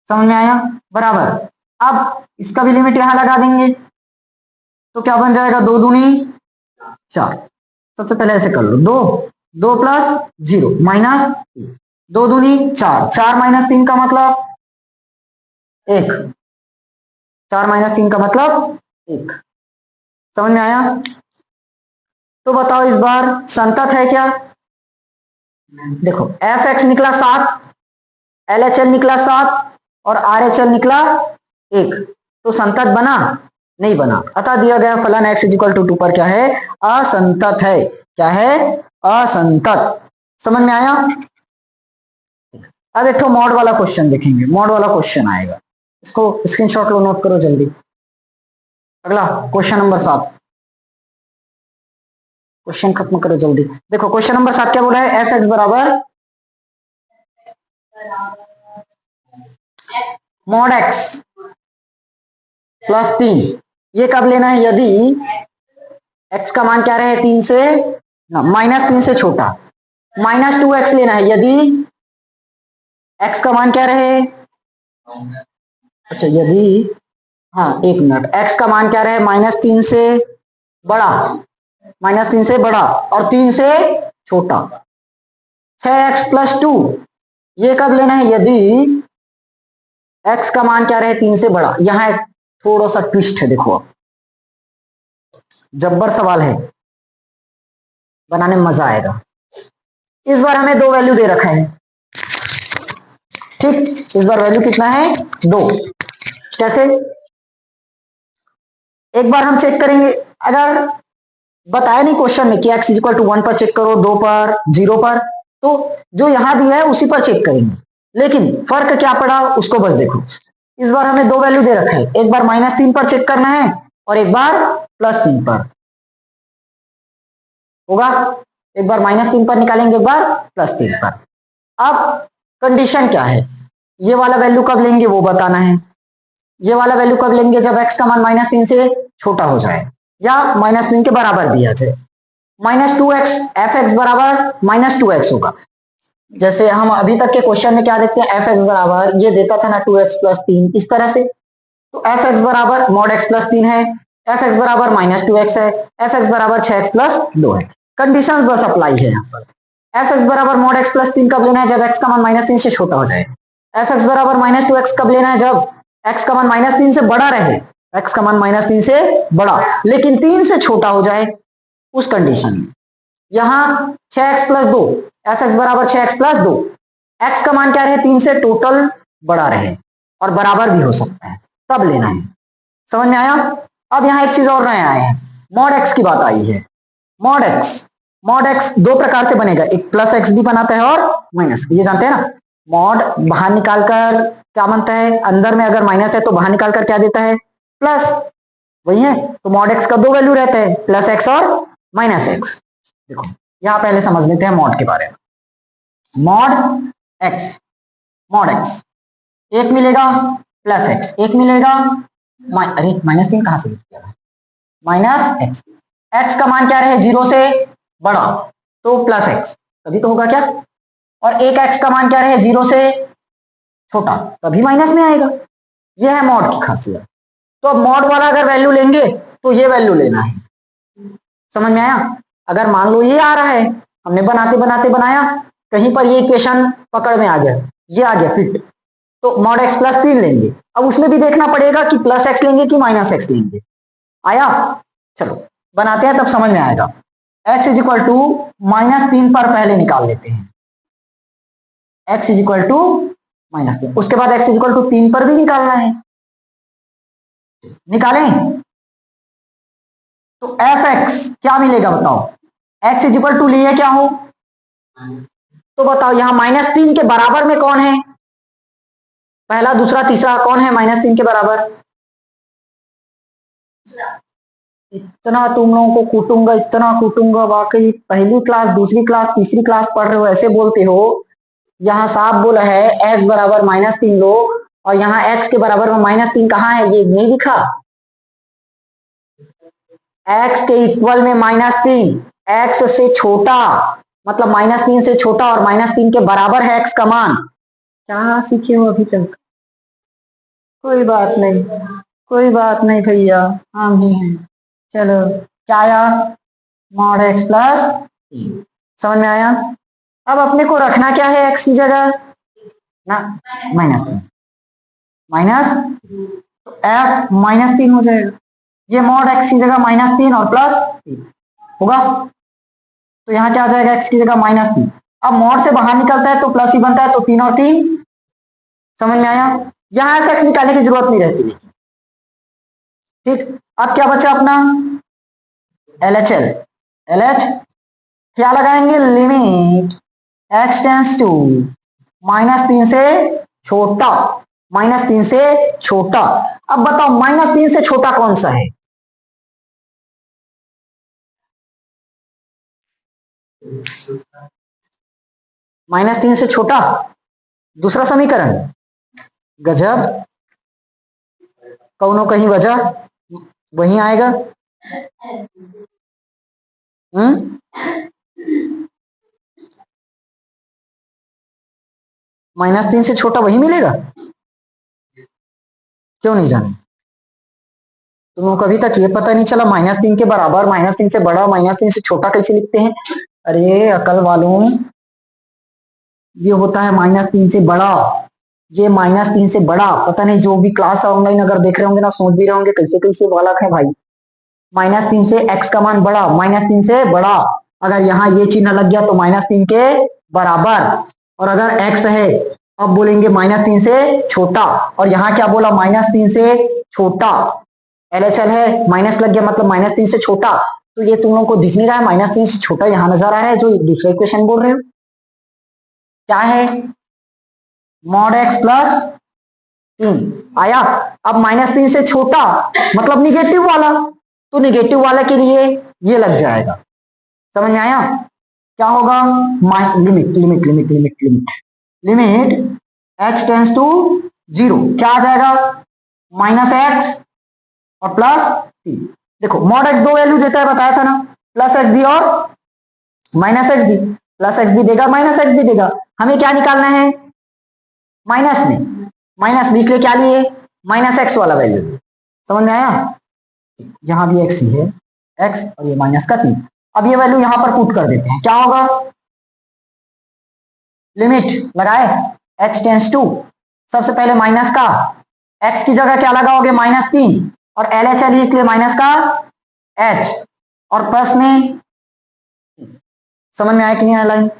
समझ में आया, बराबर। अब इसका भी लिमिट यहां लगा देंगे, तो क्या बन जाएगा, 2 दूनी 4, सबसे पहले ऐसे कर लो, 2, 2 प्लस 0 माइनस 2 दूनी 4, 4 माइनस 3 का मतलब 1, 4 माइनस 3 का मतलब 1, समझ में आया। तो बताओ इस बार संतत है क्या, देखो fx निकला 7, LHL निकला 7 और RHL निकला 1, तो संतत बना, नहीं बना, अतः दिया गया फलन x = 2 पर क्या है, असंतत है, क्या है, असंतत। समझ में आया। अब एक तो मॉड वाला क्वेश्चन देखेंगे, मॉड वाला क्वेश्चन आएगा, इसको स्क्रीनशॉट लो, नोट करो जल्दी। अगला क्वेश्चन नंबर 7, क्वेश्चन खत्म करो जल्दी। देखो क्वेश्चन नंबर 7 क्या बोला है, fx बराबर mod x प्लस 3, ये कब लेना है, यदि x का मान क्या रहे, 3 से -3 से छोटा, -2x लेना है यदि x का मान क्या रहे, अच्छा यदि, हाँ एक मिनट, x का मान क्या रहे, -3 से बड़ा, -3 से बड़ा और 3 से छोटा, 6x + 2, ये कब लेना है, यदि x का मान क्या रहे, 3 से बड़ा। यहां एक थोड़ा सा ट्विस्ट है, देखो जब्बर सवाल है, बनाने में मजा आएगा। इस बार हमें 2 वैल्यू दे रखा है, ठीक, इस बार वैल्यू कितना है, 2। कैसे, एक बार हम चेक करेंगे, अगर बताया नहीं क्वेश्चन में कि x = 1 पर चेक करो, 2 पर, 0 पर, तो जो यहां दिया है उसी पर चेक करेंगे, लेकिन फर्क क्या पड़ा उसको बस देखो। इस बार हमें 2 वैल्यू दे रखा है, एक बार -3 पर चेक करना है और एक बार +3 पर, होगा, एक बार -3 पर निकालेंगे, एक बार +3 पर। अब कंडीशन क्या है, ये वाला वैल्यू कब लेंगे वो बताना है, ये वाला वैल्यू कब लेंगे, जब x का मान -3 से छोटा हो जाए या -3 के बराबर भी आ जाए। -2x, fx बराबर -2x होगा, जैसे हम अभी तक के क्वेश्चन में क्या देखते हैं, fx बराबर ये देता था ना 2x + 3, इस तरह से, तो fx बराबर mod x + 3 है, fx बराबर -2x है, fx बराबर 6x + 2 है। कंडीशंस बस अप्लाई है यहाँ पर। fx बराबर mod x + 3 कब लेना है, जब x का मान -3 से छोटा हो जाए। fx बराबर -2x कब लेना है, जब x का मान -3 से बड़ा रहे, x का मान -3 से बड़ा लेकिन 3 से छोटा हो जाए, उस कंडीशन में। यहां 6x + 2, fx बराबर 6x + 2, x का मान क्या रहे, 3 से टोटल बड़ा रहे और बराबर भी हो सकता है, तब लेना है। समझ में आया। अब यहाँ एक चीज और नया आया है, मॉड x की बात आई है। मॉड x 2 प्रकार से बनेगा, एक +x भी बनाता है और माइनस, ये जानते हैं ना। मॉड बाहर निकालकर क्या बनता है, अंदर में अगर माइनस है तो बाहर निकालकर क्या देता है, प्लस, वही है। तो मॉड x का 2 वैल्यू रहता है, +x और -x। देखो यहां पहले समझ लेते हैं मॉड के बारे में। मॉड x एक मिलेगा, +x एक मिलेगा, अरे -3 कहां से लिख दिया, -x, x का मान क्या रहे, 0 से बड़ा, तो +x तभी तो होगा क्या, और एक x का मान क्या रहे, 0 से छोटा, तभी माइनस में आएगा। यह है मॉड की खासियत। तो अब मॉड वाला अगर वैल्यू लेंगे तो ये वैल्यू लेना है, समझ में आया? अगर मान लो ये आ रहा है, हमने बनाते बनाते बनाया, कहीं पर ये इक्वेशन पकड़ में आ गया, ये आ गया फिट, तो मॉड एक्स प्लस 3 लेंगे। अब उसमें भी देखना पड़ेगा कि प्लस एक्स लेंगे कि माइनस एक्स लेंगे। आया? चलो बनाते हैं, तब समझ में आएगा। x इज इक्वल टू -3 पर पहले निकाल लेते हैं, x इज इक्वल टू -3। उसके बाद x इज इक्वल टू 3 पर भी निकालना है, निकालें। तो f(x) क्या मिलेगा बताओ? x इज इक्वल टू लिए क्या हो, तो बताओ यहां -3 के बराबर में कौन है? पहला, दूसरा, तीसरा कौन है -3 के बराबर? इतना तुम लोगों को कूटूंगा, इतना कूटूंगा, वाकई पहली क्लास, दूसरी क्लास, तीसरी क्लास पढ़ रहे हो, ऐसे बोलते हो। यहाँ साफ बोला है x बराबर -3 लो, और यहाँ x के बराबर में -3 कहाँ है, ये नहीं दिखा? x के इक्वल में -3, x से छोटा, मतलब -3 से छोटा और -3 के बराबर है x का मान। क्या सीखे हो अभी तक? कोई बात नहीं, कोई बात नहीं भैया, हम ही हैं। चलो क्या आया? Mod x plus 3। समझ में आया? अब अपने को रखना क्या है x की जगह ना, -3, माइनस, तो f -3 हो जाएगा। ये मॉड x की जगह -3 और +3 होगा, तो यहाँ क्या आ जाएगा? x की जगह -3। अब मॉड से बाहर निकलता है तो प्लस ही बनता है, तो 3 और 3। समझ में आया? यहाँ f(x) निकालने की जरूरत नहीं रहती लेकिन, ठीक। अब क्या बचा अपना LHL, LH क्या लगाएंगे? लिमिट x टेंस टू -3 से छोटा, -3 से छोटा। अब बताओ -3 से छोटा कौन सा है? -3 से छोटा दूसरा समीकरण, गजब, कौनो कहीं वजह वहीं आएगा। -3 से छोटा वही मिलेगा, क्यों नहीं जाने? तुम लोग कभी तक ये पता नहीं चला -3 के बराबर, -3 से बड़ा, -3 से छोटा कैसे लिखते हैं? अरे अकल वालों, ये होता है -3 से बड़ा, ये -3 से बड़ा। पता नहीं जो भी क्लास ऑनलाइन अगर देख रहे होंगे ना, सोच भी रहे होंगे कैसे कैसे बालक है भाई। -3 से x का मान बड़ा, -3 से बड़ा। अगर यहाँ ये चिन्ह लग गया तो -3 के बराबर, और अगर x है अब बोलेंगे -3 से छोटा, और यहाँ क्या बोला? -3 से छोटा। LHL है, माइनस लग गया मतलब -3 से छोटा, तो ये तुम लोगों को दिख नहीं रहा है -3 से छोटा यहाँ नजर आ रहा है, जो दूसरा इक्वेशन बोल रहे हो क्या है? मॉड एक्स प्लस 3 आया। अब -3 से छोटा मतलब निगेटिव वाला, तो निगेटिव वाले के लिए ये लग जाएगा। समझ में आया? क्या होगा? Limit limit limit limit limit limit h tends to 0, क्या आ जाएगा? -x और +3। देखो मॉड x दो वैल्यू देता है, बताया था ना, +x भी और -x भी। +x भी देगा, -x भी देगा। हमें क्या निकालना है? माइनस में, माइनस भी, इसलिए क्या लिए? -x वाला वैल्यू लिए। समझ में आया? यहां भी x ही है, x और ये -3। अब ये वैल्यू यहां पर पुट कर देते हैं, क्या होगा? लिमिट लगाए h टेंस टू, सबसे पहले माइनस का, x की जगह क्या लगाओगे? -3, और LHL ही इसलिए माइनस का h, और प्लस में। समझ में आया कि नहीं आया लाइन?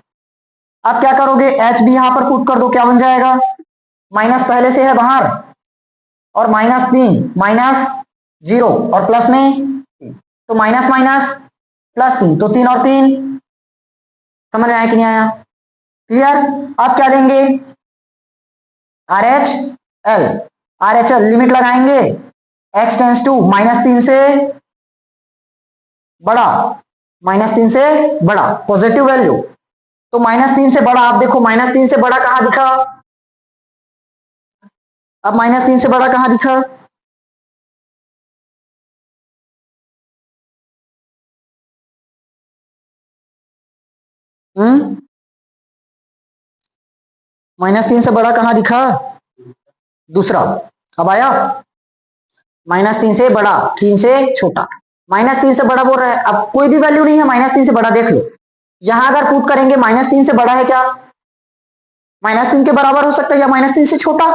अब क्या करोगे? h भी यहां पर पुट कर दो, क्या बन जाएगा? माइनस पहले से है बाहर, और -3 -0 और प्लस में, तो माइनस माइनस +3, तो 3 और 3। समझ में आया कि नहीं आया? क्लियर? अब क्या लेंगे? RHL, RHL लिमिट लगाएंगे x टेंस टू -3 से बड़ा, -3 से बड़ा, पॉजिटिव वैल्यू, तो -3 से बड़ा। आप देखो -3 से बड़ा कहां दिखा? अब -3 से बड़ा कहां दिखा? -3 से बड़ा कहां दिखा? दूसरा। अब आया? -3 से बड़ा, 3 से छोटा। -3 से बड़ा बोल रहा है, अब कोई भी वैल्यू नहीं है -3 से बड़ा, देख लो यहां अगर पुट करेंगे -3 से बड़ा है क्या, -3 के बराबर हो सकता है या -3 से छोटा,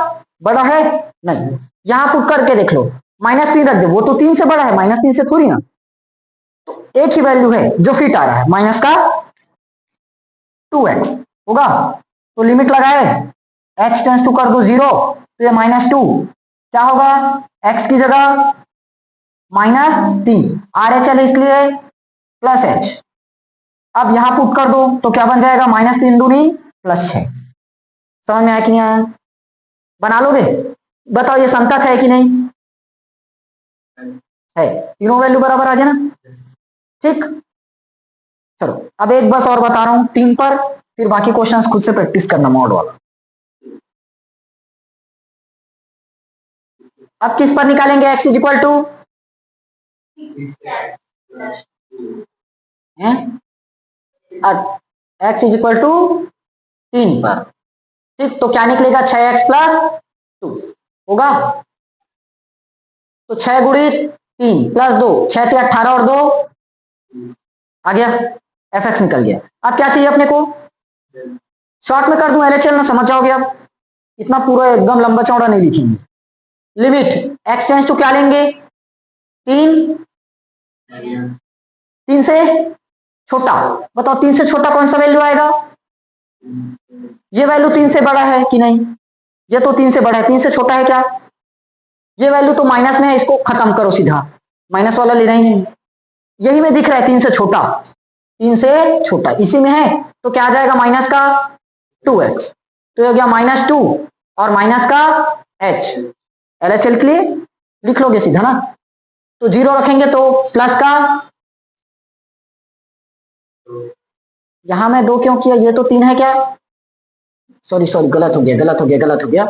बड़ा है नहीं, यहां पुट करके देख लो -3 रख दे, वो तो 3 से बड़ा है, -3 से थोड़ी ना, तो एक ही वैल्यू है जो फिट आ रहा है, माइनस का 2x होगा, तो लिमिट लगाए x टेंस टू कर दो 0, तो ये -2 क्या होगा, x की जगह -3, RHL इसलिए +h, अब यहां पुट कर दो तो क्या बन जाएगा, -3 दूनी +6, समझ में आया कि नहीं आया, बना लोगे, बताओ ये संतत है कि नहीं है, तीनों वैल्यू बराबर आ गया ना, ठीक। चलो अब एक बस और बता रहा हूं 3 पर, फिर बाकी क्वेश्चंस खुद से प्रैक्टिस करना मॉड वाला। अब किस पर निकालेंगे x equal to, x equal to 3 पर, ठीक, तो क्या निकलेगा 6x + 2 होगा, तो 6 गुणी 3 + 2, 6 × 18 और 2 आ गया, fx निकल गया। अब क्या चाहिए अपने को, शॉर्ट में कर दूं LHL ना, समझ जाओगे, अब इतना पूरा एकदम लंबा चौड़ा नहीं लिखेंगे, लिमिट x टेंस टू क्या लेंगे 3, 3 से छोटा, बताओ 3 से छोटा कौन सा वैल्यू आएगा, ये वैल्यू 3 से बड़ा है कि नहीं, ये तो 3 से बड़ा है, 3 से छोटा है क्या, ये वैल्यू तो माइनस में है, इसको खत्म करो सीधा, माइनस वाला लेना ही नहीं, यही में दिख रहा है 3 से छोटा, 3 से छोटा इसी में है, तो क्या आ जाएगा माइनस का 2x, तो हो गया -2 और माइनस का h, LHL के लिए लिख लोगे सीधा ना, तो 0 रखेंगे तो प्लस का, यहां मैं 2 क्यों किया, ये तो 3 है क्या, सॉरी गलत हो गया,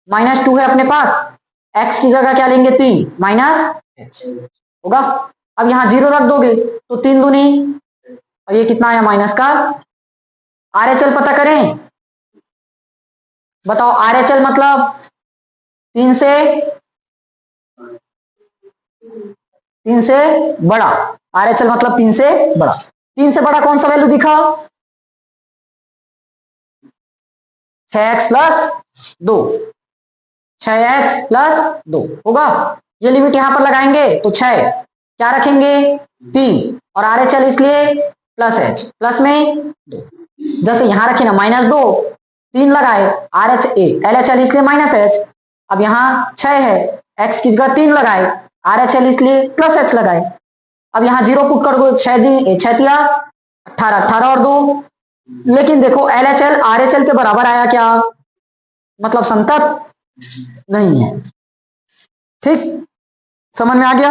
-2 है अपने पास, x की जगह क्या लेंगे 3 माइनस होगा, अब यहां 0 रख दोगे तो 3 दूनी, और ये कितना आया माइनस का, RHL पता करें, बताओ RHL मतलब 3 से बड़ा, RHL मतलब 3 से बड़ा, 3 से बड़ा कौन सा वैल्यू दिखा, 6x + 2, 6x + 2 होगा, ये लिमिट यहां पर लगाएंगे तो 6 क्या रखेंगे 3 और RHL इसलिए +h, प्लस में 2, जैसे यहां रखे ना -2 3 लगाए, LHL इसलिए -h, अब यहां 6 है, x की जगह 3 लगाए, RHL इसलिए +h लगाए, अब यहां 0 पुट कर दो, 6 दिया 18, 18 और 2, लेकिन देखो LHL RHL के बराबर आया क्या, मतलब संतत नहीं है, ठीक, समझ में आ गया,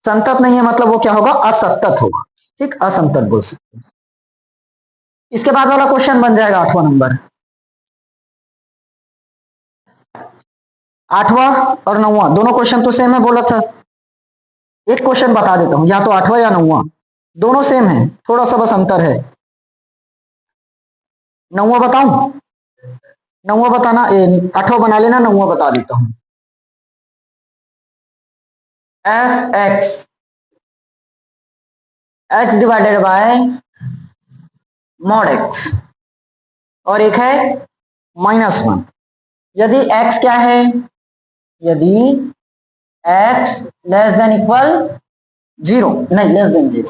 संतत नहीं है मतलब वो क्या होगा, असंतत होगा, ठीक, असंतत बोल सकते हैं। इसके बाद वाला क्वेश्चन बन जाएगा 8वां नंबर, 8वां और 9वां दोनों क्वेश्चन तो सेम है बोला था, एक क्वेश्चन बता देता हूं, या तो 8वां या 9वां, दोनों सेम है, थोड़ा सा बस अंतर है, 9वां बताऊं, 9वां बताना, 8वां बना लेना, 9वां बता देता हूं, fx x divided by mod x, और एक है -1, यदि x क्या है, यदि x <= 0, नहीं <0,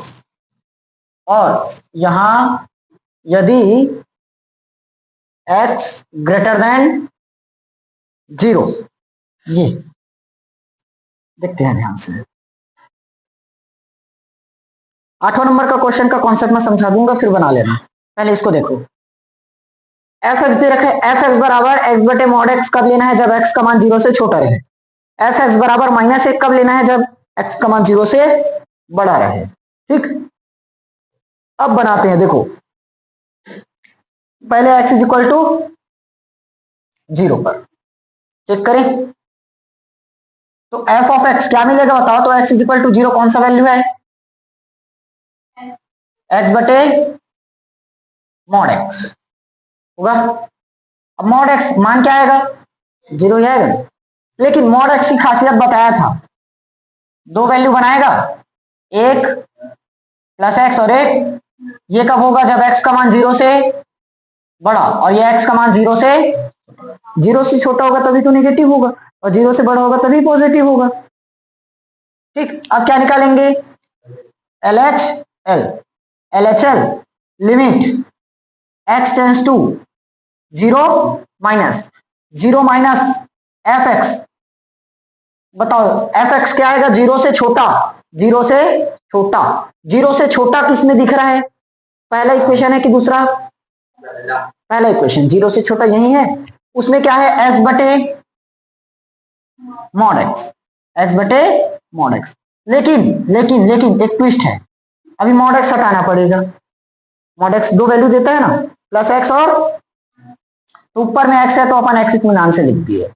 और यहां यदि x <0, ये देखते हैं ध्यान से, 8वां नंबर का क्वेश्चन का कॉन्सेप्ट मैं समझा दूंगा, फिर बना लेना, पहले इसको देखो, fx दे रखा है, fx बराबर x बटे mod x कब लेना है, जब x का मान 0 से छोटा रहे, fx बराबर -1 कब लेना है, जब x का मान 0 से बड़ा रहे, ठीक, अब बनाते हैं, देखो पहले x = 0 पर चेक करें, तो f of x क्या मिलेगा बताओ, तो x = 0 कौन सा वैल्यू है, x बटे mod x, होगा। अब मॉड एक्स मान क्या आएगा, 0 ही आएगा। लेकिन मॉड एक्स की खासियत बताया था, दो वैल्यू बनाएगा, एक प्लस एक्स और एक, ये कब होगा जब एक्स का मान 0 से बड़ा और ये एक्स का मान 0 से छोटा होगा तभी तो नेगेटिव होगा, और 0 से बड़ा होगा तभी पॉजिटिव होगा। ठीक, अब क्या निकालेंगे, L H L, L H L limit x tends to 0 minus f x. बताओ एफ एक्स क्या आएगा, 0 से छोटा, 0 से छोटा, 0 से छोटा किस में दिख रहा है, पहला इक्वेशन है कि दूसरा, पहला इक्वेशन, 0 से छोटा यही है, उसमें क्या है, एक्स बटे मॉड एक्स, एक्स बटे मॉड एक्स। लेकिन लेकिन लेकिन एक ट्विस्ट है, अभी मॉड एक्स हटाना पड़ेगा, मॉड एक्स दो वैल्यू देता है ना, प्लस एक्स और, तो ऊपर में एक्स है तो अपन एक्स इत्मीनान से लिख दिए,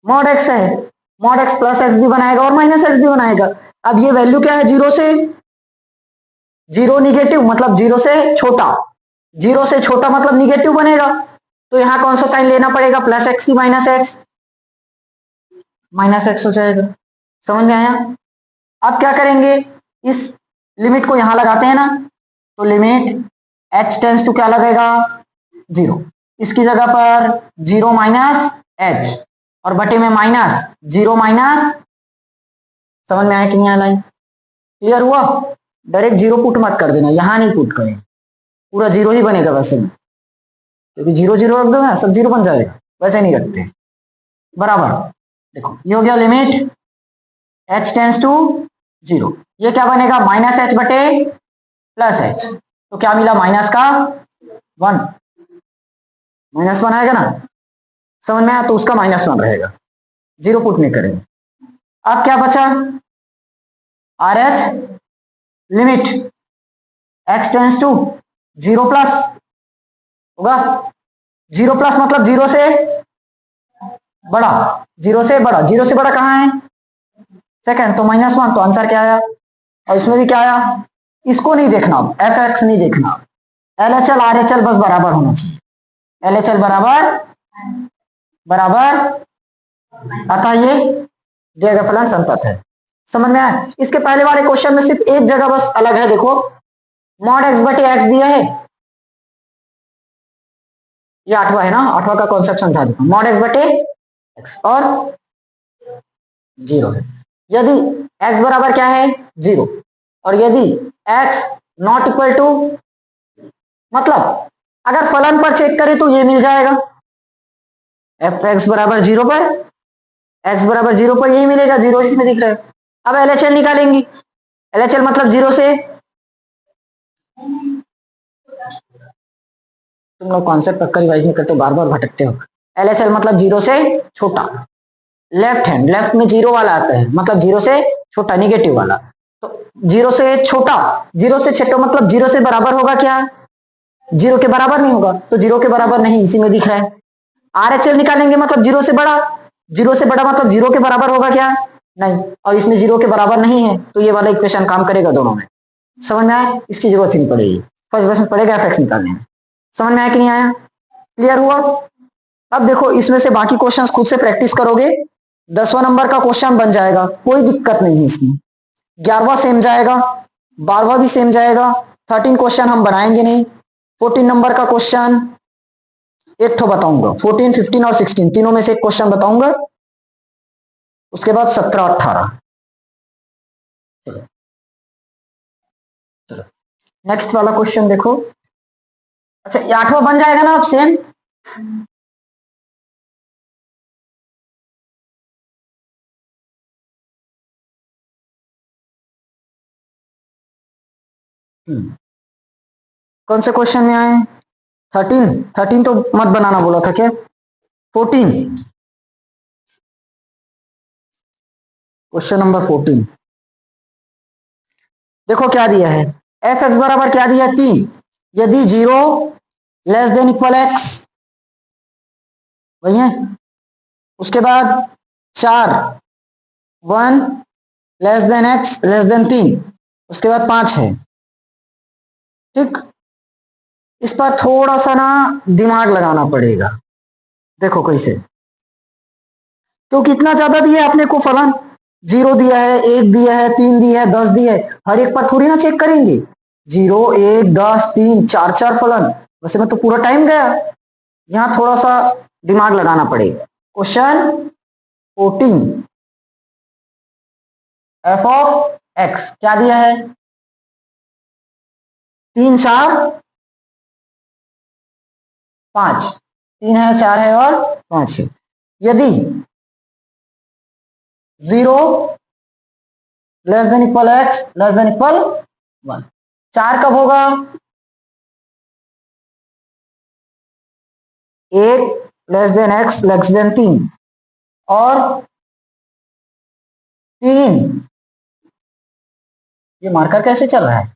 मॉड एक्स है, मॉड एक्स प्लस एक्स भी बनाएगा और माइनस एक्स भी बनाएगा। अब ये वैल्यू क्या है, 0 से 0 निगेटिव मतलब 0 से छोटा, 0 से छोटा मतलब निगेटिव बनेगा, तो यहां कौन सा साइन लेना पड़ेगा, प्लस एक्स की माइनस एक्स, माइनस एक्स हो जाएगा। समझ में आया। अब क्या करेंगे, इस लिमिट को यहां लगाते हैं ना, तो लिमिट एच टेंस टू क्या लगेगा, 0, इसकी जगह पर 0 माइनस एच और बटे में माइनस 0 माइनस, समझ में आया कि नहीं आया, लाइन क्लियर हुआ। डायरेक्ट 0 पुट मत कर देना, यहां नहीं पुट करें, पूरा 0 ही बनेगा वैसे, क्योंकि 0 0 रख दो ना सब 0 बन जाएगा, वैसे नहीं रखते बराबर। देखो ये हो गया लिमिट एच टेंस टू 0, ये क्या बनेगा, माइनस एच बटे प्लस एच, तो क्या मिला, माइनस का 1, -1 आएगा ना, समझ में आया, तो उसका -1 रहेगा, 0 पुट नहीं करेंगे। अब क्या बचा, R H limit x tends to 0 plus होगा, 0 प्लस मतलब 0 से बड़ा, 0 से बड़ा, 0 से बड़ा कहाँ है, सेकंड, तो -1, तो आंसर क्या आया, और इसमें भी क्या आया, इसको नहीं देखना, एफ एक्स नहीं देखना, L H L R H L बस बराबर होना चाहिए, एल एच एल बराबर बराबर, अतः ये जगह फलन संतत है। समझ में आया। इसके पहले वाले क्वेश्चन में सिर्फ एक जगह बस अलग है, देखो मॉड एक्स बटे एक्स दिया है, ये 8वां है ना, 8वां का कॉन्सेप्ट समझा देता हूं, मॉड एक्स बटे एक्स और 0 है, यदि x बराबर क्या है 0, और यदि x नॉट इक्वल टू, मतलब अगर फलन पर चेक करें तो ये मिल जाएगा, एफ एक्स बराबर 0 पर, x बराबर 0 पर यही मिलेगा, 0 इसमें दिख रहा है। अब LHL निकालेंगे, LHL मतलब 0 से, तुम लोग कॉन्सेप्ट पक्का रिवाइज नहीं करते, बार बार भटकते हो। LHL मतलब 0 से छोटा, लेफ्ट हैंड लेफ्ट में 0 वाला आता है, मतलब 0 से छोटा निगेटिव वाला, तो 0 से छोटा, 0 से छोटा मतलब 0 से बराबर होगा क्या, 0 के बराबर नहीं होगा, तो 0 के बराबर नहीं, इसी में दिख रहा है। RHL निकालेंगे मतलब 0 से बड़ा, 0 से बड़ा मतलब 0 के बराबर होगा क्या, नहीं, और इसमें 0 के बराबर नहीं है, तो ये वाला इक्वेशन काम करेगा दोनों में। समझ में आया, इसकी जरूरत ही नहीं पड़ेगी, फर्स्ट क्वेश्चन पड़ेगा एफ एक्स निकालने में। समझ में आया कि नहीं आया, क्लियर हुआ। अब देखो इसमें से बाकी क्वेश्चन खुद से प्रैक्टिस करोगे, 10वां नंबर का क्वेश्चन बन जाएगा, कोई दिक्कत नहीं है इसमें, 11वां सेम जाएगा, 12वां भी सेम जाएगा, 13 क्वेश्चन हम बनाएंगे नहीं, 14 नंबर का क्वेश्चन एक ठो बताऊंगा, 14, 15 और 16 तीनों में से एक क्वेश्चन बताऊंगा, उसके बाद 17, 18। चलो चलो नेक्स्ट वाला क्वेश्चन देखो, अच्छा ये 8वां बन जाएगा ना अब सेम, कौन से क्वेश्चन में आए, 13, 13 तो मत बनाना बोला था क्या, 14, क्वेश्चन नंबर 14 देखो क्या दिया है, एफ एक्स बराबर क्या दिया है 3, यदि 0 लेस देन इक्वल एक्स, वही है, उसके बाद 4 1 less than x less than 3, उसके बाद 5 है, ठीक, इस पर थोड़ा सा ना दिमाग लगाना पड़ेगा। देखो कैसे, क्योंकि इतना ज्यादा दिया है अपने को फलन, 0 दिया है, 1 दिया है, 3 दिया है, 10 दिया है, हर एक पर थोड़ी ना चेक करेंगे। 0, 1, 10, 3, 4 4 फलन, वैसे में तो पूरा टाइम गया। यहाँ थोड़ा सा दिमाग लगाना पड़ेगा। क्वेश्चन 14, एफ ऑफ एक्स क्या दिया है? 3 4 5, 3 है, 4 है और 5 है। यदि 0 less than equal x less than equal 1, 4 कब होगा? 1 less than x less than 3, और 3, ये मार्कर कैसे चल रहा है?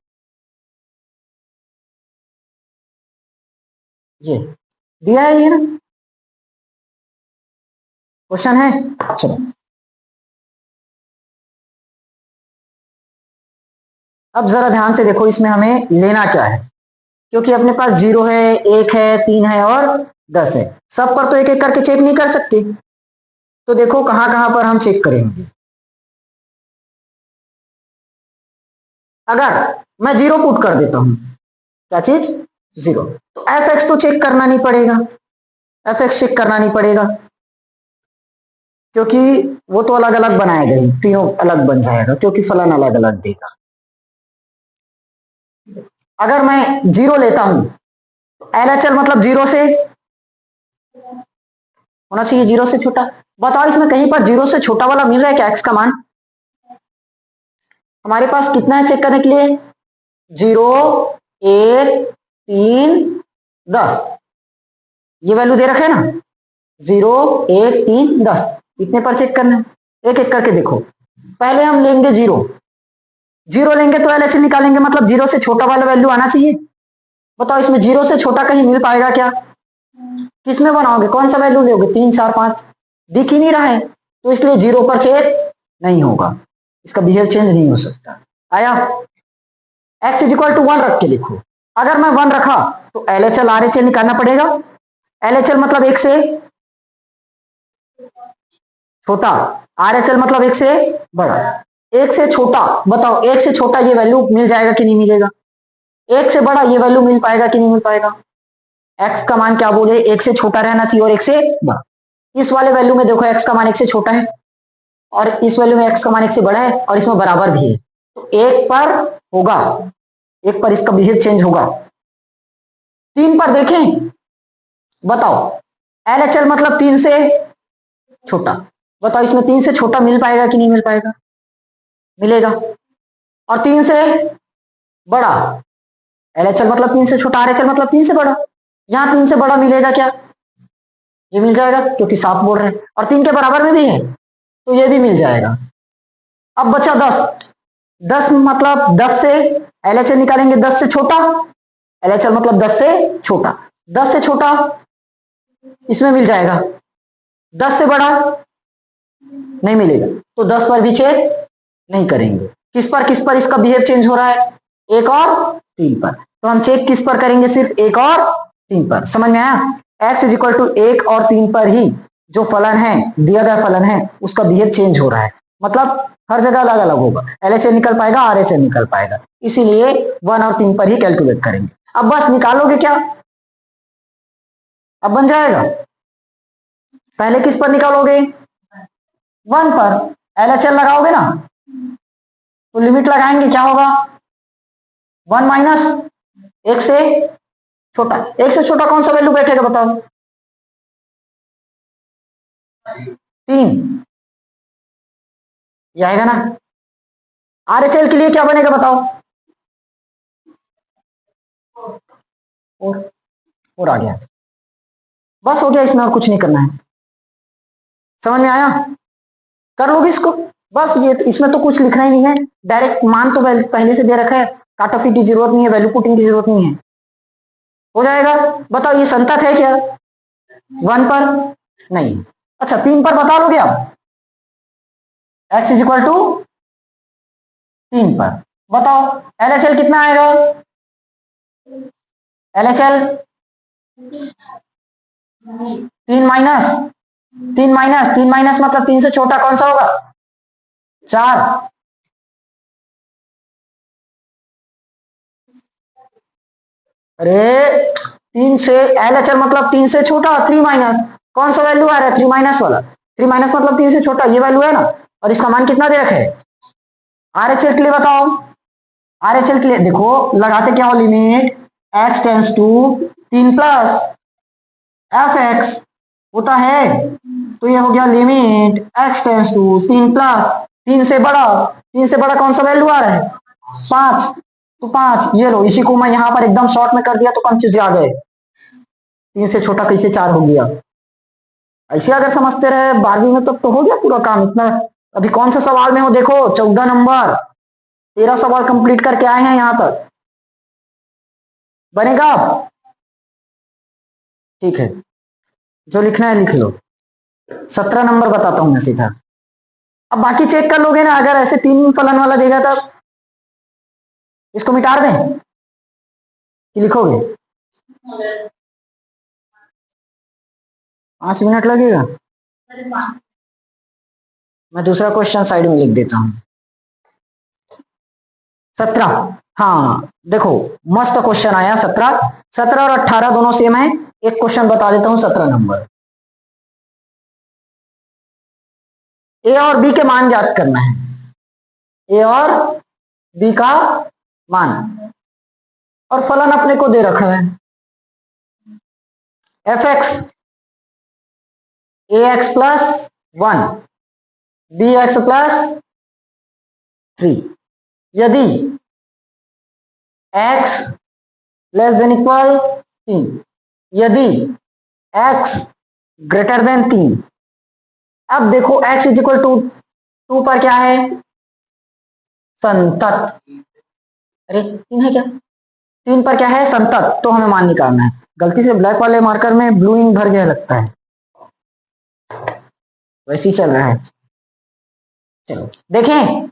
ये दिया है ये ना, क्वेश्चन है। चलो अब जरा ध्यान से देखो, इसमें हमें लेना क्या है, क्योंकि अपने पास 0 है, 1 है, 3 है और 10 है। सब पर तो एक एक करके चेक नहीं कर सकते, तो देखो कहां कहां पर हम चेक करेंगे। अगर मैं 0 पुट कर देता हूं, क्या चीज? 0, तो एफ एक्स तो चेक करना नहीं पड़ेगा, एफ एक्स चेक करना नहीं पड़ेगा, क्योंकि वो तो अलग अलग बनाएगा ही, तीनों अलग बन जाएगा, क्योंकि फलन अलग अलग देगा। अगर मैं 0 लेता हूं तो एल एच एल मतलब 0 से होना चाहिए, 0 से छोटा। बताओ इसमें कहीं पर 0 से छोटा वाला मिल रहा है क्या एक्स का मान? हमारे पास कितना है चेक करने के लिए? 0, 1, 3, 10, ये वैल्यू दे रखे ना, 0, 1, 3, 10, इतने पर चेक करना है। एक एक करके देखो, पहले हम लेंगे 0, 0 लेंगे तो एलएचएल निकालेंगे, मतलब 0 से छोटा वाला वैल्यू आना चाहिए। बताओ इसमें 0 से छोटा कहीं मिल पाएगा क्या? किसमें बनाओगे, कौन सा वैल्यू लोगे? 3, 4, 5 दिख ही नहीं रहा है, तो इसलिए 0 पर चेक नहीं होगा, इसका बिहेव चेंज नहीं हो सकता। आया? x इज इक्वल टू 1 रख के लिखो। अगर मैं 1 रखा तो एलएचएल आरएचएल निकालना पड़ेगा। एलएचएल मतलब 1 से छोटा, आरएचएल मतलब 1 से बड़ा। 1 से छोटा, बताओ 1 से छोटा ये वैल्यू मिल जाएगा कि नहीं मिलेगा? 1 से बड़ा ये वैल्यू मिल पाएगा कि नहीं मिल पाएगा? x का मान क्या बोले, 1 से छोटा रहना चाहिए और 1 से बड़ा। इस वाले वैल्यू में देखो x का मान 1 से छोटा है, और इस वैल्यू में x का मान 1 से बड़ा है, और इसमें बराबर भी है, तो 1 पर होगा, 1 पर इसका बिहेव चेंज होगा। 3 पर देखें, बताओ एलएचएल मतलब 3 से छोटा, बताओ इसमें 3 से छोटा मिल पाएगा कि नहीं मिल पाएगा? मिलेगा। और 3 से बड़ा, एलएचएल मतलब 3 से छोटा, आरएचएल मतलब 3 से बड़ा, यहां 3 से बड़ा मिलेगा क्या? ये मिल जाएगा, क्योंकि साफ बोल रहे हैं, और 3 के बराबर में भी है, तो ये भी मिल जाएगा। अब बचा 10, 10 मतलब 10 से एलएचएल निकालेंगे, 10 से छोटा, एलएचएल मतलब 10 से छोटा, 10 से छोटा इसमें मिल जाएगा, 10 से बड़ा नहीं मिलेगा, तो 10 पर भी चेक नहीं करेंगे। किस पर इसका बिहेव चेंज हो रहा है? 1 और 3 पर, तो हम चेक किस पर करेंगे? सिर्फ 1 और 3 पर। समझ में आया? x इज इक्वल टू 1 और 3 पर ही जो फलन है, दिया गया फलन है, उसका बिहेव चेंज हो रहा है, मतलब हर जगह अलग अलग होगा, एलएचएल निकल पाएगा, आरएचएल निकल पाएगा, इसीलिए 1 और 3 पर ही कैलकुलेट करेंगे। अब बस निकालोगे क्या, अब बन जाएगा। पहले किस पर निकालोगे? 1 पर एलएचएल लगाओगे ना, तो लिमिट लगाएंगे, क्या होगा? 1 माइनस 1 से छोटा, 1 से छोटा कौन सा वैल्यू बैठेगा बताओ? 3, ये आएगा ना। आरएचएल के लिए क्या बनेगा बताओ? और आ गया, बस हो गया, इसमें और कुछ नहीं करना है। समझ में आया? कर लोगे इसको, बस ये तो, इसमें तो कुछ लिखना ही नहीं है, डायरेक्ट मान तो पहले से दे रखा है, काट ऑफ की जरूरत नहीं है, वैल्यू पुटिंग की जरूरत नहीं है, हो जाएगा। बताओ ये संतत है क्या? 1 पर नहीं। अच्छा 3 पर बता लोगे आप? x इज इक्वल टू 3 पर बताओ एलएचएल कितना आएगा? LHL 3 माइनस मतलब 3 से छोटा कौन सा होगा? 4। अरे 3 से LHL मतलब 3 से छोटा, 3 माइनस कौन सा वैल्यू आ रहा है? 3 माइनस वाला। 3 माइनस मतलब 3 से छोटा, ये वैल्यू है ना। और इसका मान कितना दे रखे है? RHL के लिए बताओ। RHL के लिए देखो लगाते क्या हो, limit x tends to 3 plus fx होता है, तो ये हो गया limit x tends to 3 plus 3 से बड़ा। 3 से बड़ा कौन सा वैल्यू आ रहा है? 5। तो 5 ये लो, इसी को मैं यहां पर एकदम शॉर्ट में कर दिया तो कंफ्यूज आ गए, 3 से छोटा कैसे 4 हो गया। ऐसे अगर समझते रहे 12वीं में तब तो हो गया पूरा काम इतना। अभी कौन सा सवाल में हो देखो, 14 नंबर, 13 सवाल कंप्लीट करके आए हैं यहां तक। बनेगा? ठीक है, जो लिखना है लिख लो। 17 नंबर बताता हूं मैं सीधा। अब बाकी चेक कर लोगे ना, अगर ऐसे 3 फलन वाला देगा तब इसको मिटा दें कि लिखोगे? 5 मिनट लगेगा। मैं दूसरा क्वेश्चन साइड में लिख देता हूं। 17, हाँ देखो मस्त क्वेश्चन आया 17। 17 और 18 दोनों सेम है। एक क्वेश्चन बता देता हूं 17 नंबर। ए और बी के मान ज्ञात करना है। ए और बी का मान, और फलन अपने को दे रखा है f x a x plus 1 b x plus 3। यदि x लेस देन इक्वल 3, यदि x ग्रेटर देन 3। अब देखो x इज इक्वल टू 2 पर क्या है? संतत। अरे 3 है क्या? 3 पर क्या है? संतत। तो हमें मान निकालना है। गलती से ब्लैक वाले मार्कर में ब्लू इंक भर गया लगता है, वैसे ही चल रहा है। चलो देखें,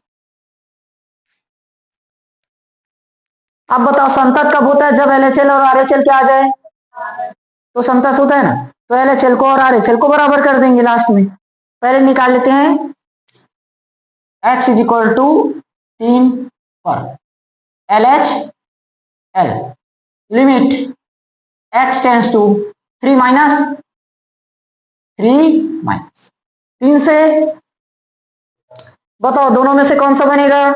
अब बताओ संतत कब होता है? जब LHL और RHL क्या आ जाए तो संतत होता है ना। तो LHL को और RHL को बराबर कर देंगे लास्ट में। पहले निकाल लेते हैं x इज इक्वल टू 3 पर LHL limit x tends to 3 minus 3 से बताओ दोनों में से कौन सा बनेगा?